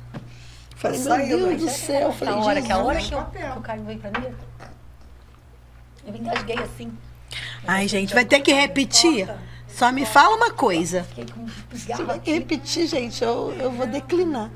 Speaker 3: Falei, meu Deus do céu. Falei,
Speaker 4: A hora que
Speaker 3: Jesus.
Speaker 4: o Caio veio pra mim, eu engasguei assim.
Speaker 3: Ai, gente, vai ter que repetir? Só me fala uma coisa.
Speaker 4: Fiquei com um
Speaker 3: Se
Speaker 4: cigarro
Speaker 3: vai
Speaker 4: aqui.
Speaker 3: repetir, gente, eu vou declinar.